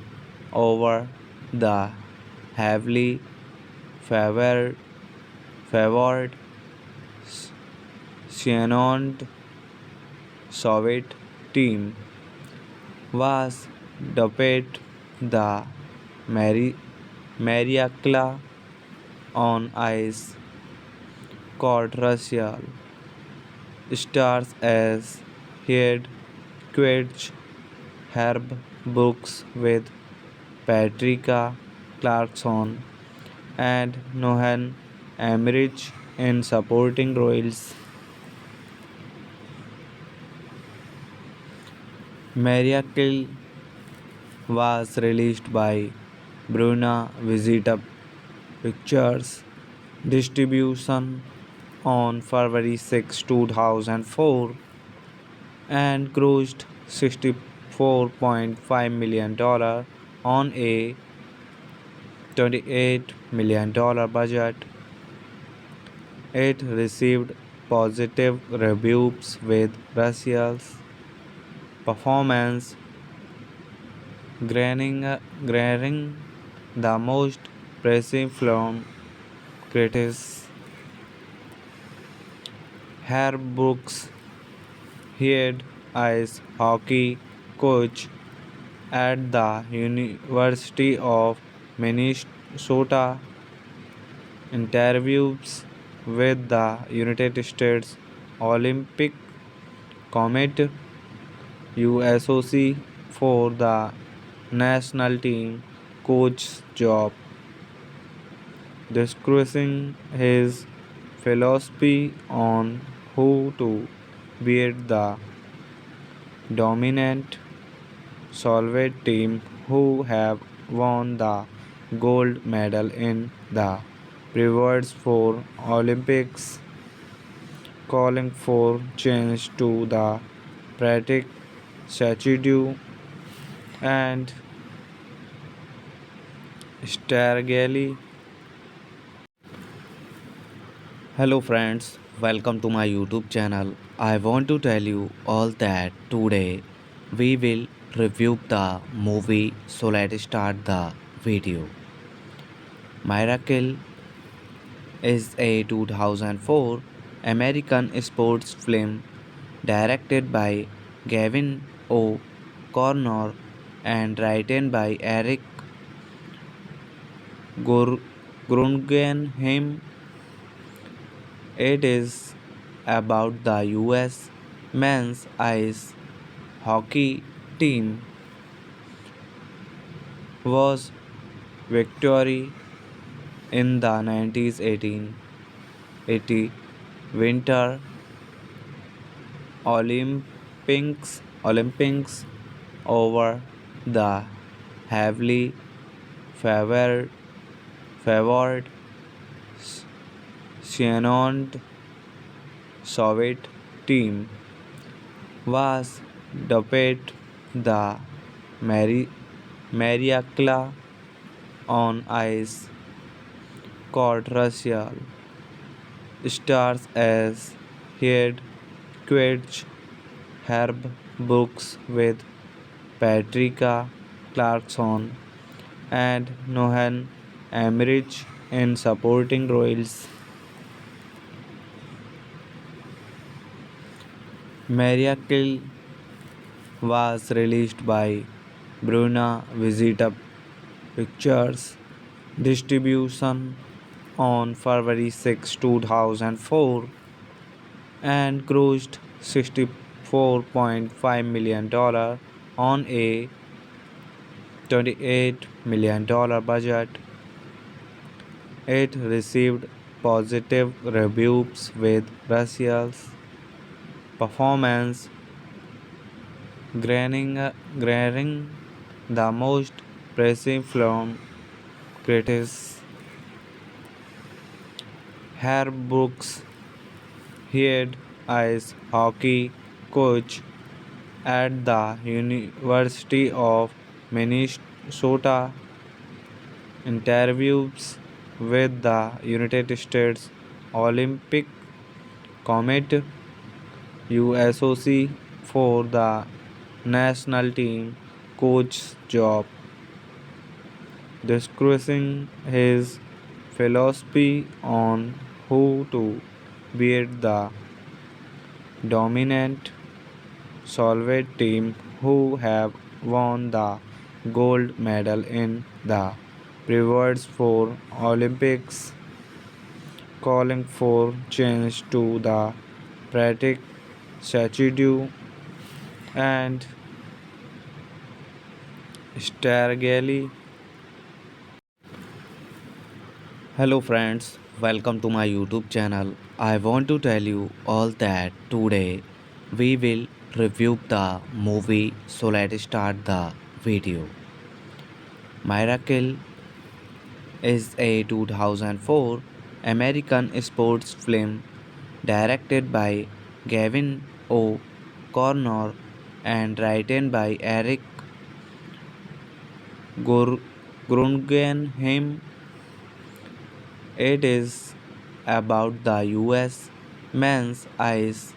over the heavily favored favored Shannon Soviet team was dubbed the Mariakla on ice court Russia stars as head coach Herb Brooks with Patricia Clarkson and Nohan Emmerich in supporting roles. Miracle was released by Bruna Visita Pictures distribution on February 6, 2004 and grossed $64.5 million on a $28 million budget. It received positive reviews with Russia's performance granting the most praise from critics. Herb Brooks, head ice hockey coach at the University of Minnesota, interviews with the United States Olympic Committee USOC for the national team coach job, discussing his philosophy on how to beat the dominant Soviet team who have won the gold medal in the previous four Olympics, calling for change to the practice statute and strategy. Hello friends, welcome to my YouTube channel. I want to tell you all that today we will review the movie, so let's start the video. Miracle is a 2004 American sports film directed by Gavin O'Connor and written by Eric Guggenheim. It is about the US men's ice hockey team was victory in the 1980 Winter Olympics over the heavily favored favored Shannon Soviet team was dubbed the Mariakla on ice court. Russia stars as head coach Herb Brooks with Patricia Clarkson and Nohan Emmerich in supporting roles. Miracle was released by Bruna Visita Pictures distribution on February 6, 2004 and grossed $64.5 million on a $28 million budget. It received positive reviews with Russia's performance granting the most praise from critics. Herb Brooks, head ice hockey coach at the University of Minnesota, interviews with the United States Olympic Committee USOC for the national team coach job, discussing his philosophy on how to beat the dominant Soviet team who have won the gold medal in the previous four Olympics, calling for change to the practice statute and strategy. Hello friends, welcome to my YouTube channel. I want to tell you all that today we will review the movie, so let's start the video. Miracle is a 2004 American sports film directed by Gavin O'Connor and written by Eric Guggenheim. It is about the US men's ice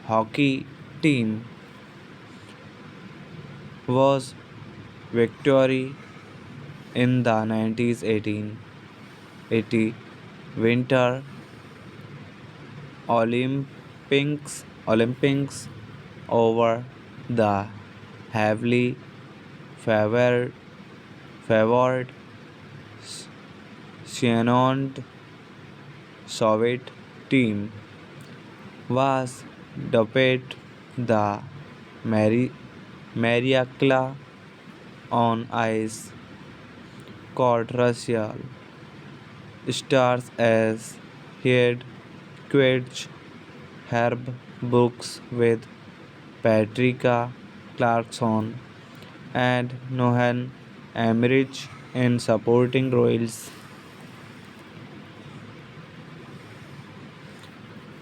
hockey team was victory in the 1980 Winter Olympics Olympics over the heavily favored favored Shannon Soviet team was dubbed the Mariakla on ice court Russia stars as head coach Herb Brooks with Patricia Clarkson and Nohan Emmerich in supporting roles.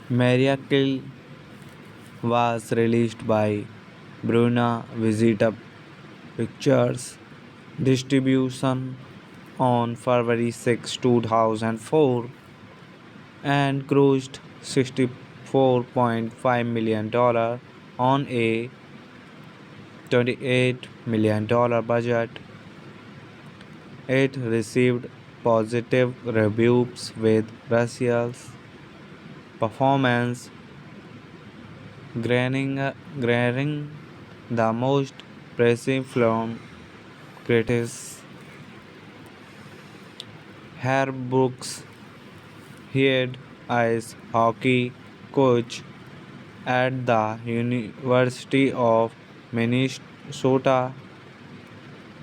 Miracle was released by Bruna Visita Pictures distribution on February 6, 2004 and grossed $64.5 million on a $28 million budget. It received positive reviews with Russia's performance garnering the most praise from critics. Herb Brooks, head ice hockey coach at the University of Minnesota,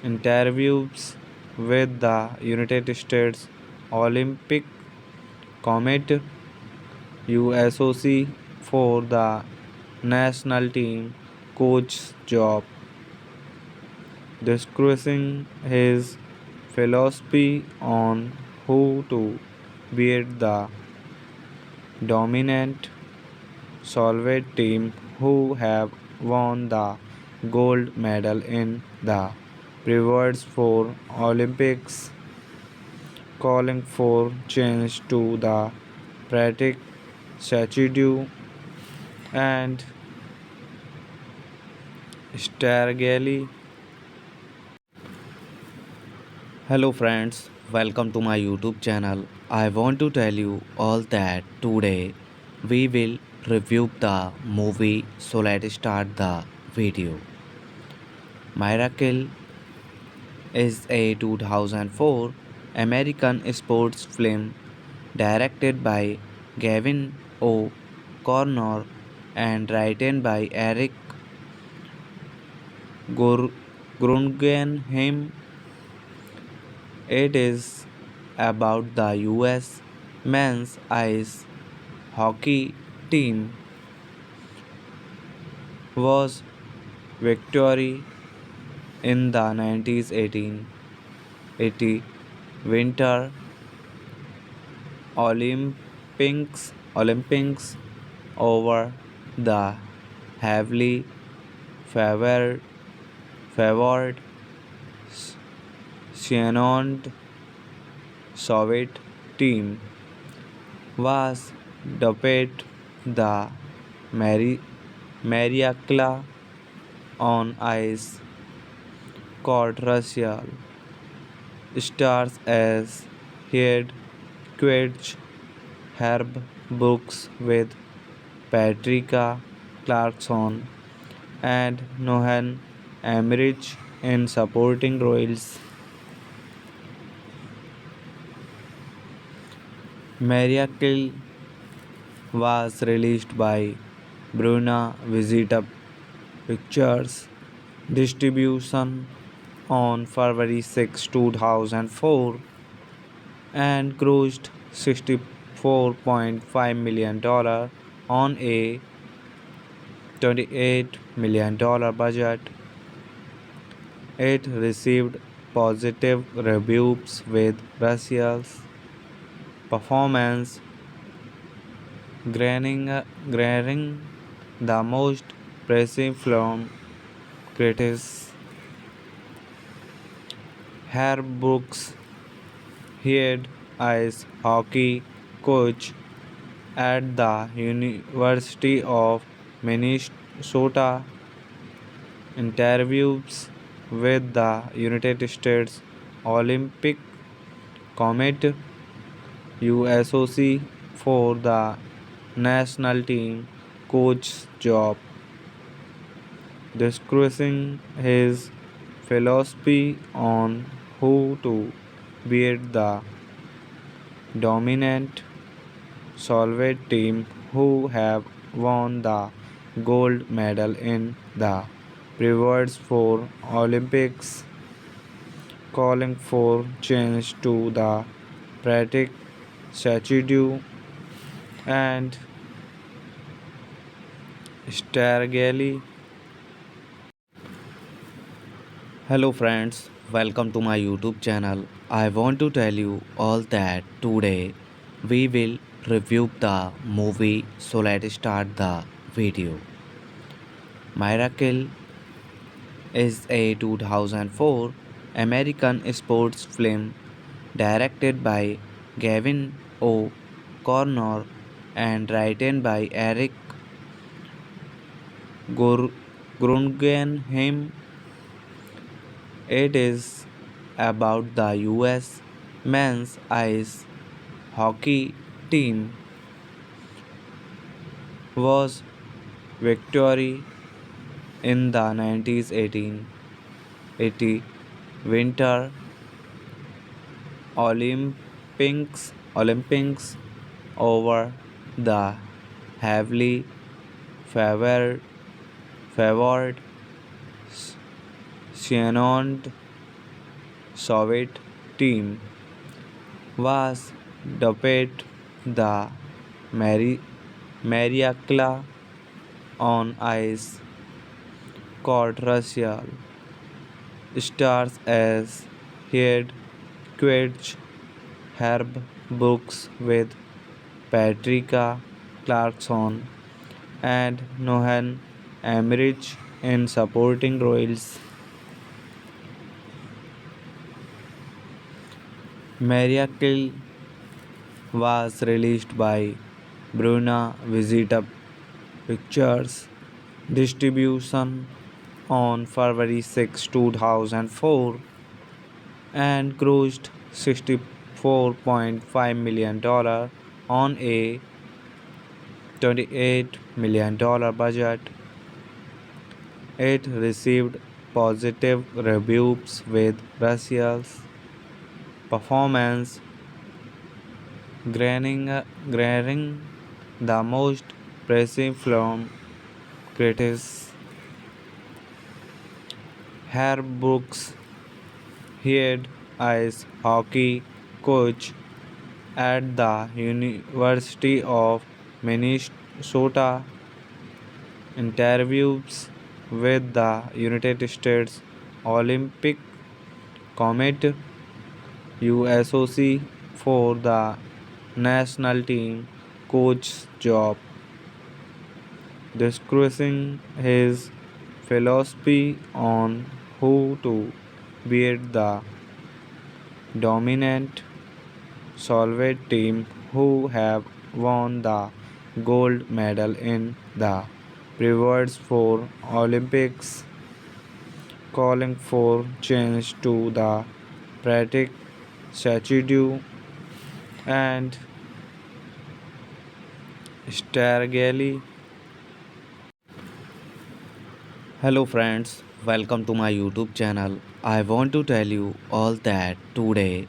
interviews with the United States Olympic Committee USOC for the national team coach job, discussing his philosophy on how to beat the dominant Soviet team who have won the gold medal in the previous four Olympics, calling for change to the practice statute and strategy. Hello friends, welcome to my YouTube channel. I want to tell you all that today we will review the movie, so let's start the video. Miracle is a 2004 American sports film directed by Gavin O'Connor and written by Eric Guggenheim. It is about the US men's ice hockey team was victory in the 1980 Winter Olympics over the heavily favored favored Shannon Soviet team was dubbed the Mariakla on ice court Russia stars as head coach Herb Brooks with Patricia Clarkson and Nohan Emmerich in supporting roles. Miracle was released by Bruna Visita Pictures distribution on February 6, 2004 and grossed $64.5 million on a $28 million budget. It received positive reviews with Russia's performance garnering the most praise from critics. Herb Brooks, head ice hockey coach at the University of Minnesota, interviews with the United States Olympic Committee USOC for the national team coach's job, discussing his philosophy on how to beat the dominant Soviet team who have won the gold medal in the previous four Olympics, calling for change to the practice statute and strategically. Hello friends, welcome to my YouTube channel. I want to tell you all that today we will review the movie, so let's start the video. Miracle is a 2004 American sports film directed by Gavin O'Connor and written by Eric Guggenheim. It is about the US men's ice hockey team was victory in the 1980 Winter Olympics over the heavily favored Shannon Soviet team was dubbed the Mariakla on ice court Russia stars as head coach Herb Brooks with Patricia Clarkson and Nohan Emmerich in supporting roles. Miracle was released by Bruna Visita Pictures distribution on February 6, 2004 and grossed $64.5 million on a $28 million budget. It received positive reviews with Russia's performance granting the most praise from critics. Herb Brooks, head ice hockey coach at the University of Minnesota, interviews with the United States Olympic Committee USOC for the national team coach job, discussing his philosophy on how to beat the dominant Soviet team who have won the gold medal in the previous four Olympics, calling for change to the practice statute and strategically. Hello friends, welcome to my YouTube channel. I want to tell you all that today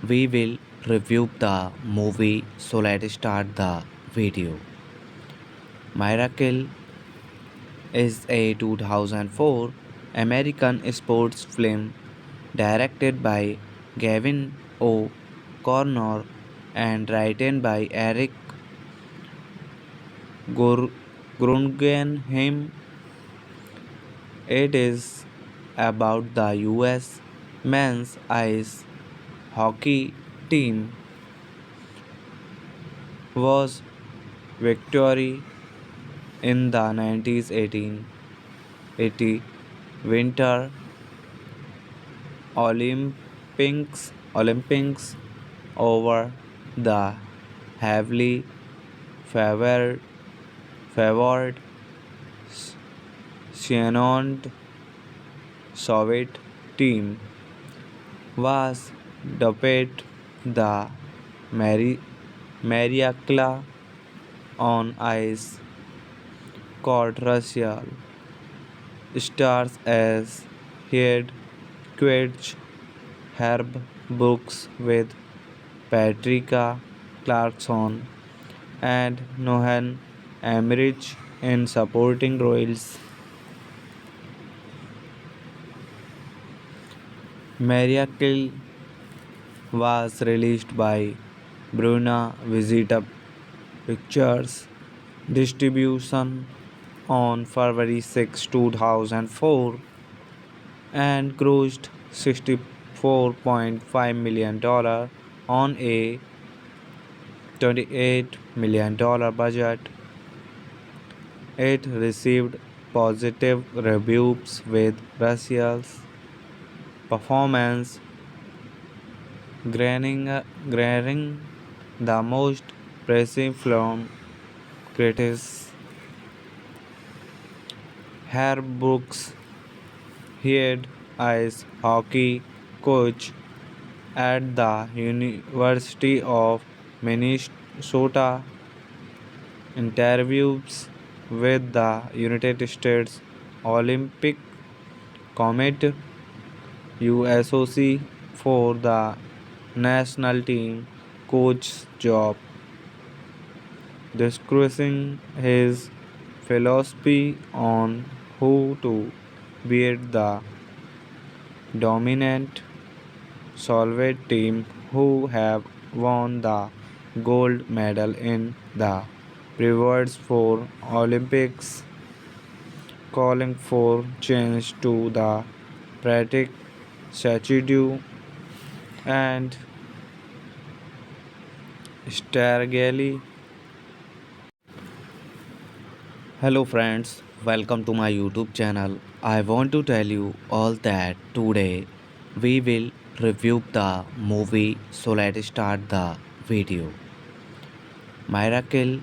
we will review the movie, so let's start the video. Miracle is a 2004 American sports film directed by Gavin O'Connor and written by Eric Guggenheim. It is about the US men's ice hockey team was victory in the 1980 Winter Olympics over the heavily favored Shannon Soviet team was dubbed the Mariakla on ice controversial stars as head coach Herb Brooks with Patricia Clarkson and Nohan Emmerich in supporting roles. Miracle was released by Bruna Visita Pictures distribution on February 6, 2004 and grossed $64.5 million on a $28 million budget. It received positive reviews with Russell's performance garnering the most praise from critics. Herb Brooks, head ice hockey coach at the University of Minnesota, interviews with the United States Olympic Committee USOC for the national team coach job, discussing his philosophy on how to beat the dominant Soviet team who have won the gold medal in the previous four Olympics, calling for change to the practice statute and strategically. Hello friends, welcome to my YouTube channel. I want to tell you all that today we will review the movie, so let's start the video. Miracle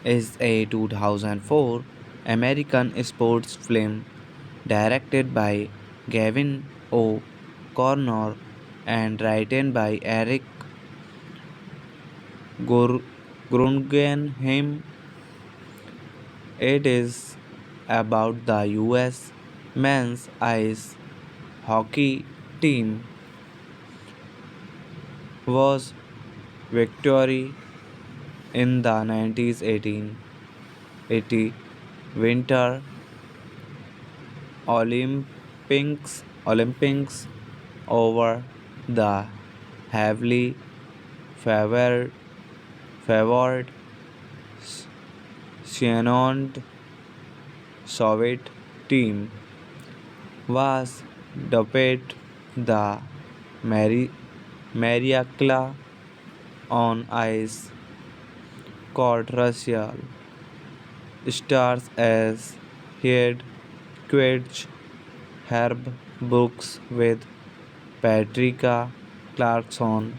is a 2004 American sports film directed by Gavin O'Connor and written by Eric Guggenheim. It is about the US men's ice hockey team was victory in the 1980 Winter Olympics over the heavily favored favored Shannon Soviet team was dubbed the Mariakla on ice controversial stars as head coach Herb Brooks with Patricia Clarkson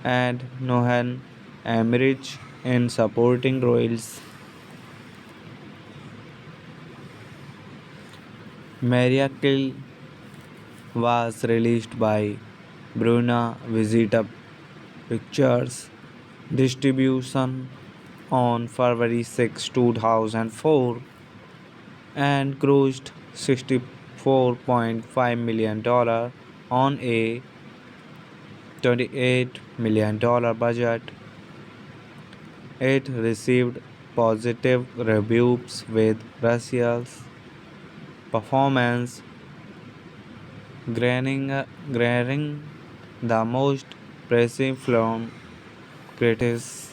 and Nohan Emmerich in supporting roles. Miracle was released by Bruna Visita Pictures distribution on February 6, 2004 and grossed $64.5 million on a $28 million budget. It received positive reviews with Russell's performance garnering the most praise from critics.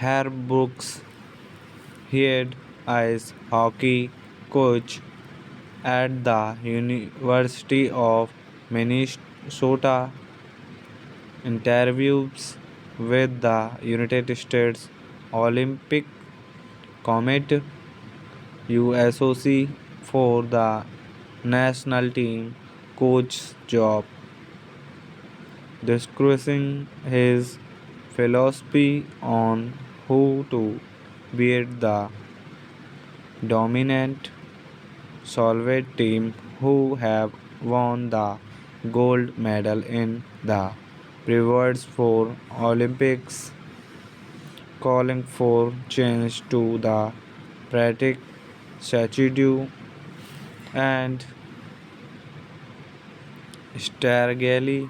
Herb Brooks, head ice hockey coach at the University of Minnesota, interviews with the United States Olympic Committee USOC for the national team coach job, discussing his philosophy on how to beat the dominant Soviet team who have won the gold medal in the previous four Olympics, calling for change to the Pratic statute and Stargali.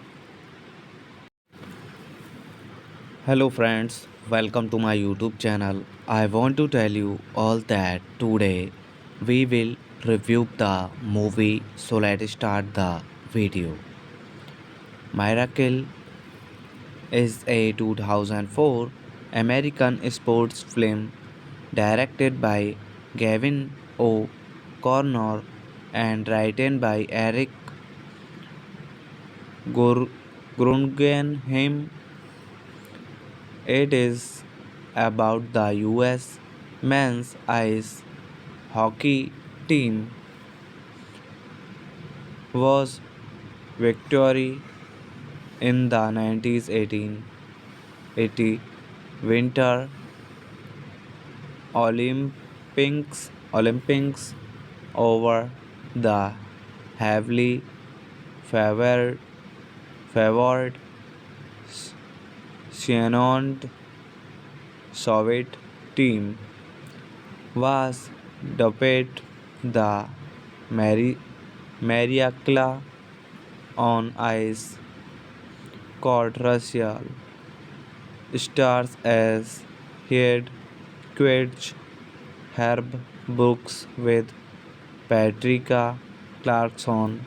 Hello friends, welcome to my YouTube channel. I want to tell you all that today we will review the movie, so let's start the video. Miracle is a 2004 American sports film directed by Gavin O'Connor and written by Eric Guggenheim. It is about the US men's ice hockey team was victory in the 1980 Winter Olympics over the heavily favored favored Shannon Soviet team was dubbed the Mariakla on Ice Court Russia stars as head coach Herb Brooks with Patricia Clarkson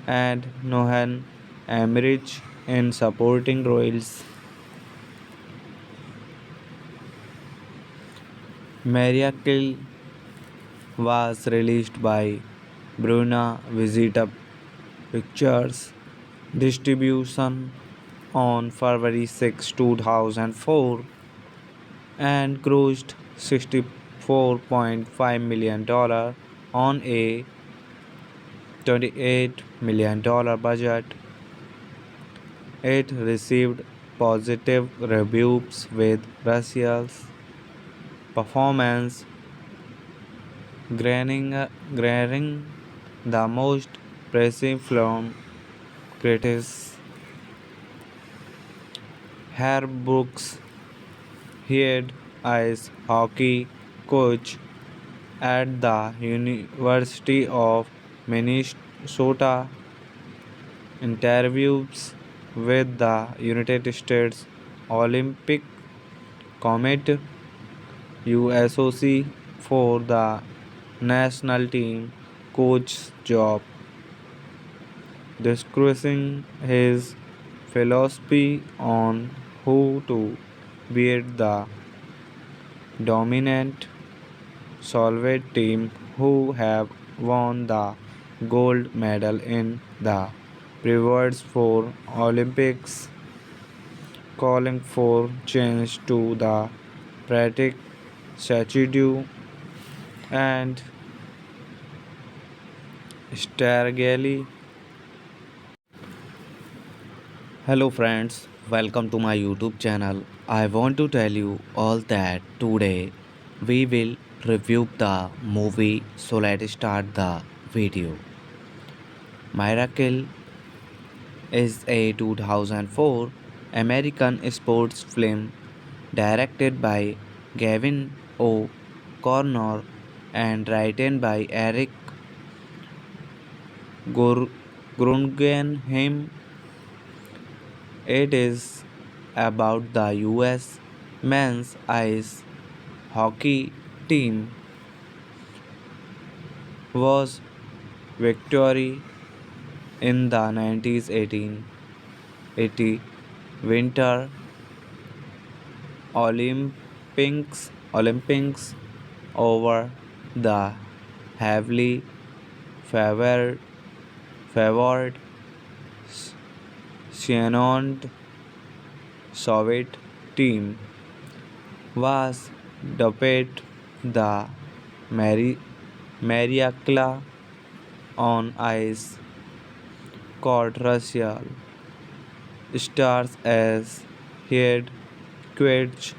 and Nohan Emmerich in supporting roles. Miracle was released by Bruna Visita Pictures distribution on February 6, 2004 and grossed $64.5 million on a $28 million budget. It received positive reviews with Russia's performance granting the most praise from critics. Herb Brooks, head ice hockey coach at the University of Minnesota, interviews with the United States Olympic Committee USOC for the national team coach job, discussing his philosophy on how to beat the dominant Soviet team who have won the gold medal in the previous four Olympics, calling for change to the Pratic statute and Stargali. Hello friends, welcome to my YouTube channel. I want to tell you all that today we will review the movie, so let's start the video. Miracle is a 2004 American sports film directed by Gavin O'Connor and written by Eric Guggenheim. It is about the US men's ice hockey team was victory in the 1980 Winter Olympics over the heavily favored Shannon Soviet team was dubbed the Mariakla on Ice Court Russia stars as head coach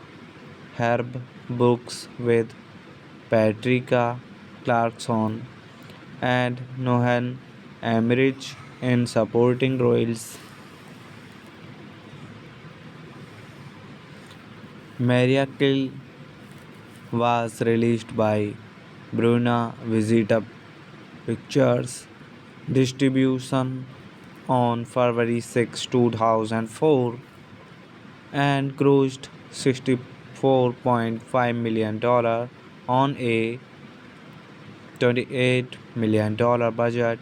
Herb Brooks with Patricia Clarkson and Nohan Emmerich in supporting roles. Miracle was released by Bruna Visita Pictures Distribution on February 6, 2004 and grossed $64.5 million on a $28 million budget.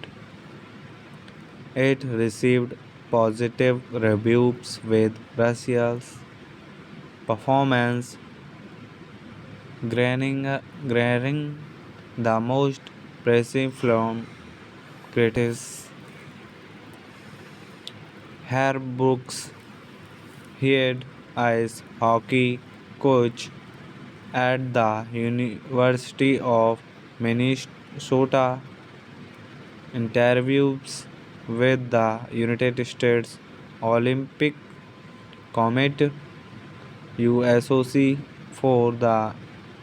It received positive reviews with Russia's performance garnering the most praise from critics. Herb Brooks, head ice hockey coach at the University of Minnesota, interviews with the United States Olympic Committee USOC for the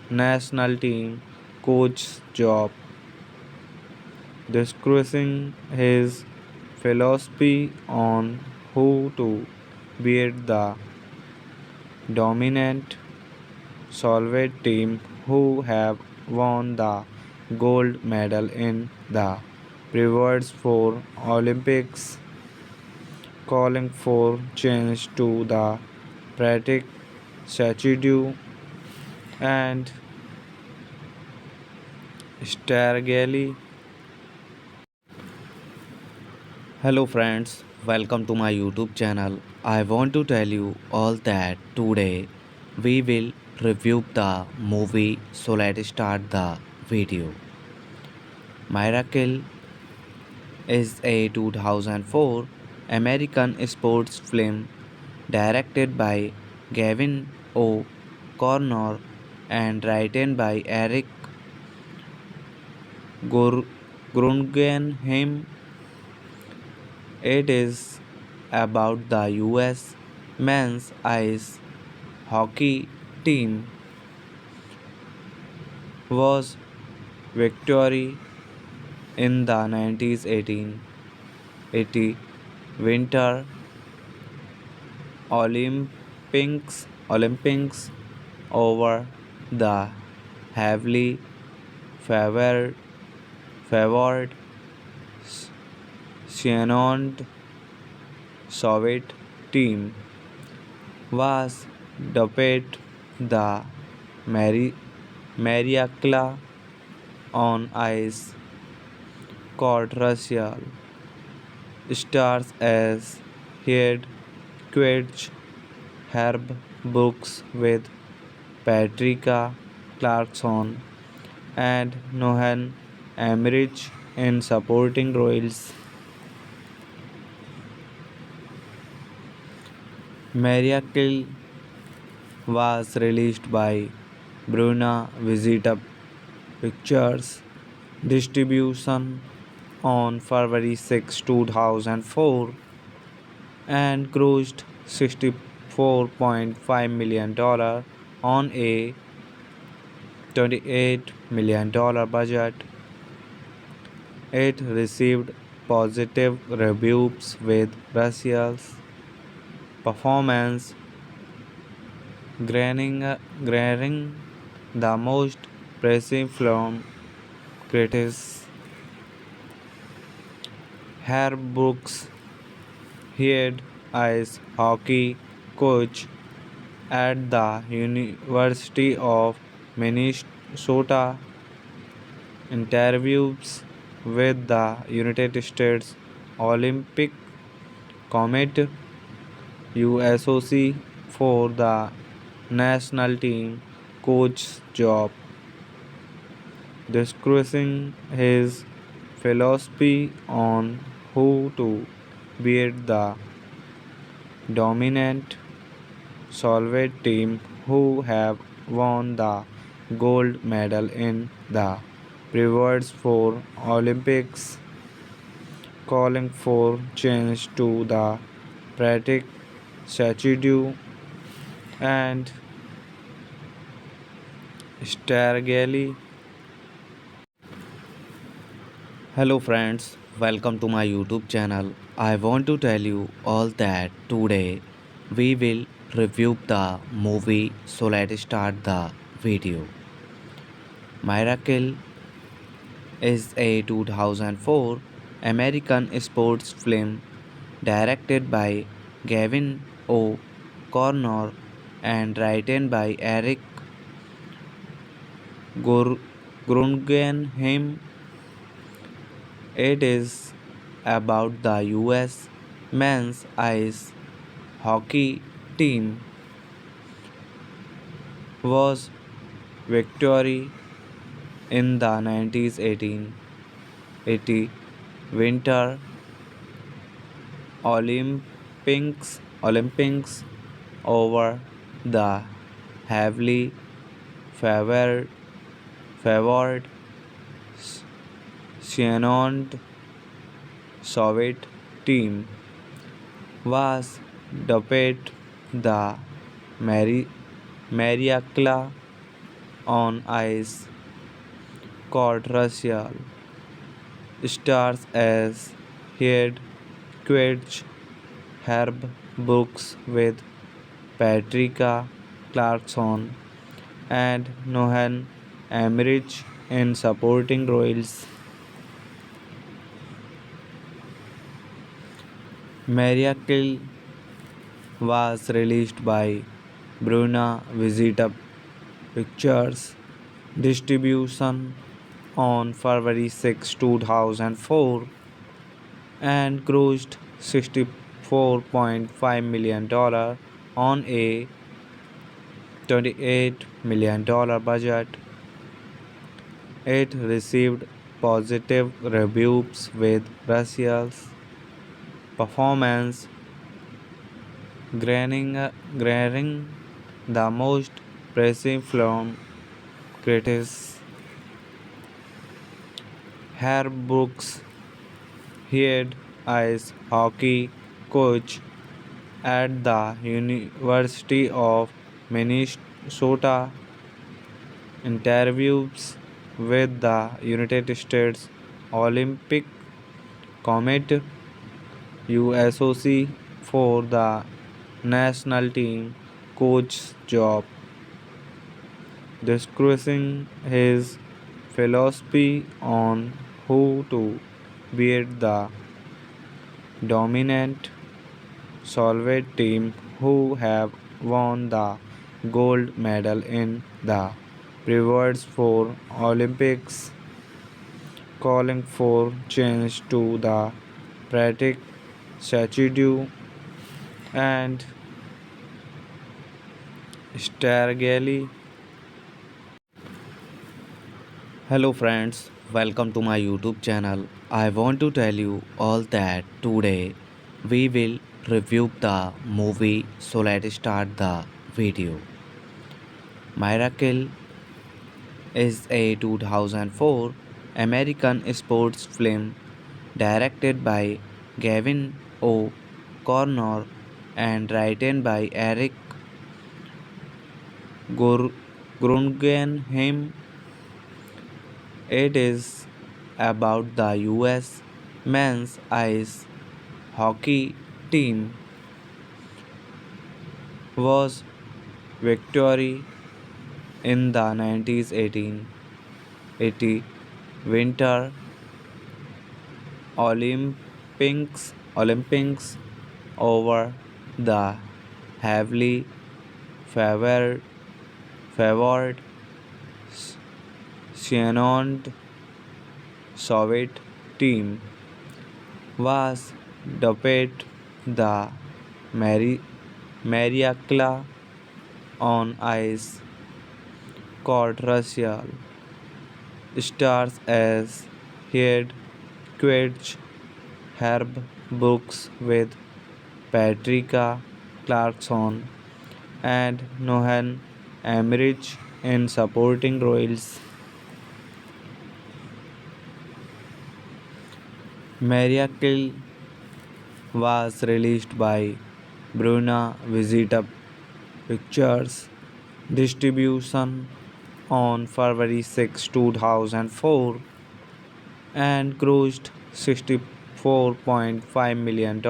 national team coach job, discussing his philosophy on who to beat the dominant Soviet team who have won the gold medal in the previous four Olympics, calling for change to the practice statute and strategically. Hello friends, welcome to my YouTube channel. I want to tell you all that today we will review the movie, so let's start the video. Miracle is a 2004 American sports film directed by Gavin O'Connor and written by Eric Guggenheim. It is about the US men's ice hockey team was victory in the 1980 Winter Olympics over the heavily favored favored Shannon Soviet team was dubbed the Mariakla on ice court. Russia stars as head coach Herb Brooks with Patricia Clarkson and Nohan Emmerich in supporting roles. Miracle was released by Bruna Visita Pictures Distribution on February 6, 2004 and grossed $64.5 million on a $28 million budget. It received positive reviews with Russia's performance garnering the most praise from critics. Herb Brooks, head ice hockey coach at the University of Minnesota, interviews with the United States Olympic Committee USOC for the national team coach job, discussing his philosophy on who to beat the dominant Soviet team who have won the gold medal in the previous four Olympics, calling for change to the practice statute and strategically. Hello friends, welcome to my YouTube channel. I want to tell you all that today we will review the movie, so let's start the video. Miracle is a 2004 American sports film directed by Gavin O'Connor and written by Eric Guggenheim. It is about the US men's ice hockey team was victory in the 1980 Winter Olympics over the heavily favored Shannon Soviet team was dubbed the Mariakla on ice controversial stars as head coach Herb Brooks with Patricia Clarkson and Nohan Emmerich in supporting roles. Miracle was released by Bruna Visita Pictures distribution on February 6, 2004 and grossed $64.5 million on a $28 million budget. It received positive reviews with Russia's performance granting the most praise from critics. Herb Brooks, head ice hockey coach at the University of Minnesota, interviews with the United States Olympic Committee USOC for the national team coach job, discussing his philosophy on who to beat the dominant Soviet team who have won the gold medal in the previous four Olympics, calling for change to the practice statute and strategically. Hello friends, welcome to my YouTube channel. I want to tell you all that today we will review the movie, so let's start the video. Miracle is a 2004 American sports film directed by Gavin O'Connor and written by Eric Guggenheim. It is about the US men's ice hockey team was victory in the 1980 Winter Olympics over the heavily favored Shannon Soviet team was dubbed the Mariakla on ice controversial stars as head coach Herb Brooks with Patricia Clarkson and Nohan Emmerich in supporting roles. Miracle was released by Bruna Visita Pictures distribution on February 6, 2004 and grossed $64.5 million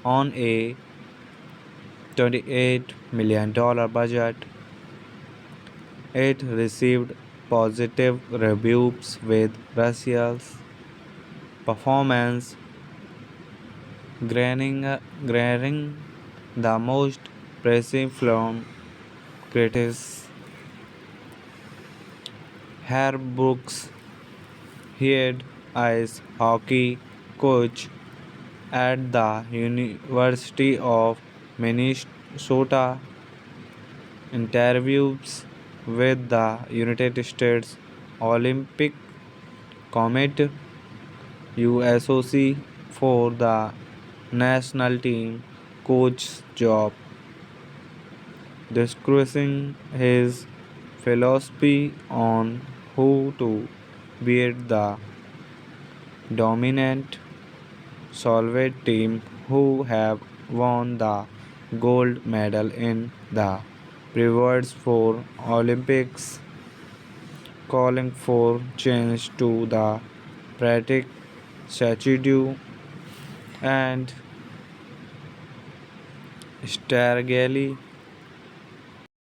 on a $28 million budget. It received positive reviews with Russia's performance granting the most praise from critics. Herr Brooks, head ice hockey coach at the University of Minnesota, interviews with the United States Olympic Committee USOC for the national team coach job, discussing his philosophy on who to beat the dominant Soviet team who have won the gold medal in the previous four Olympics, calling for change to the practice statute and strategically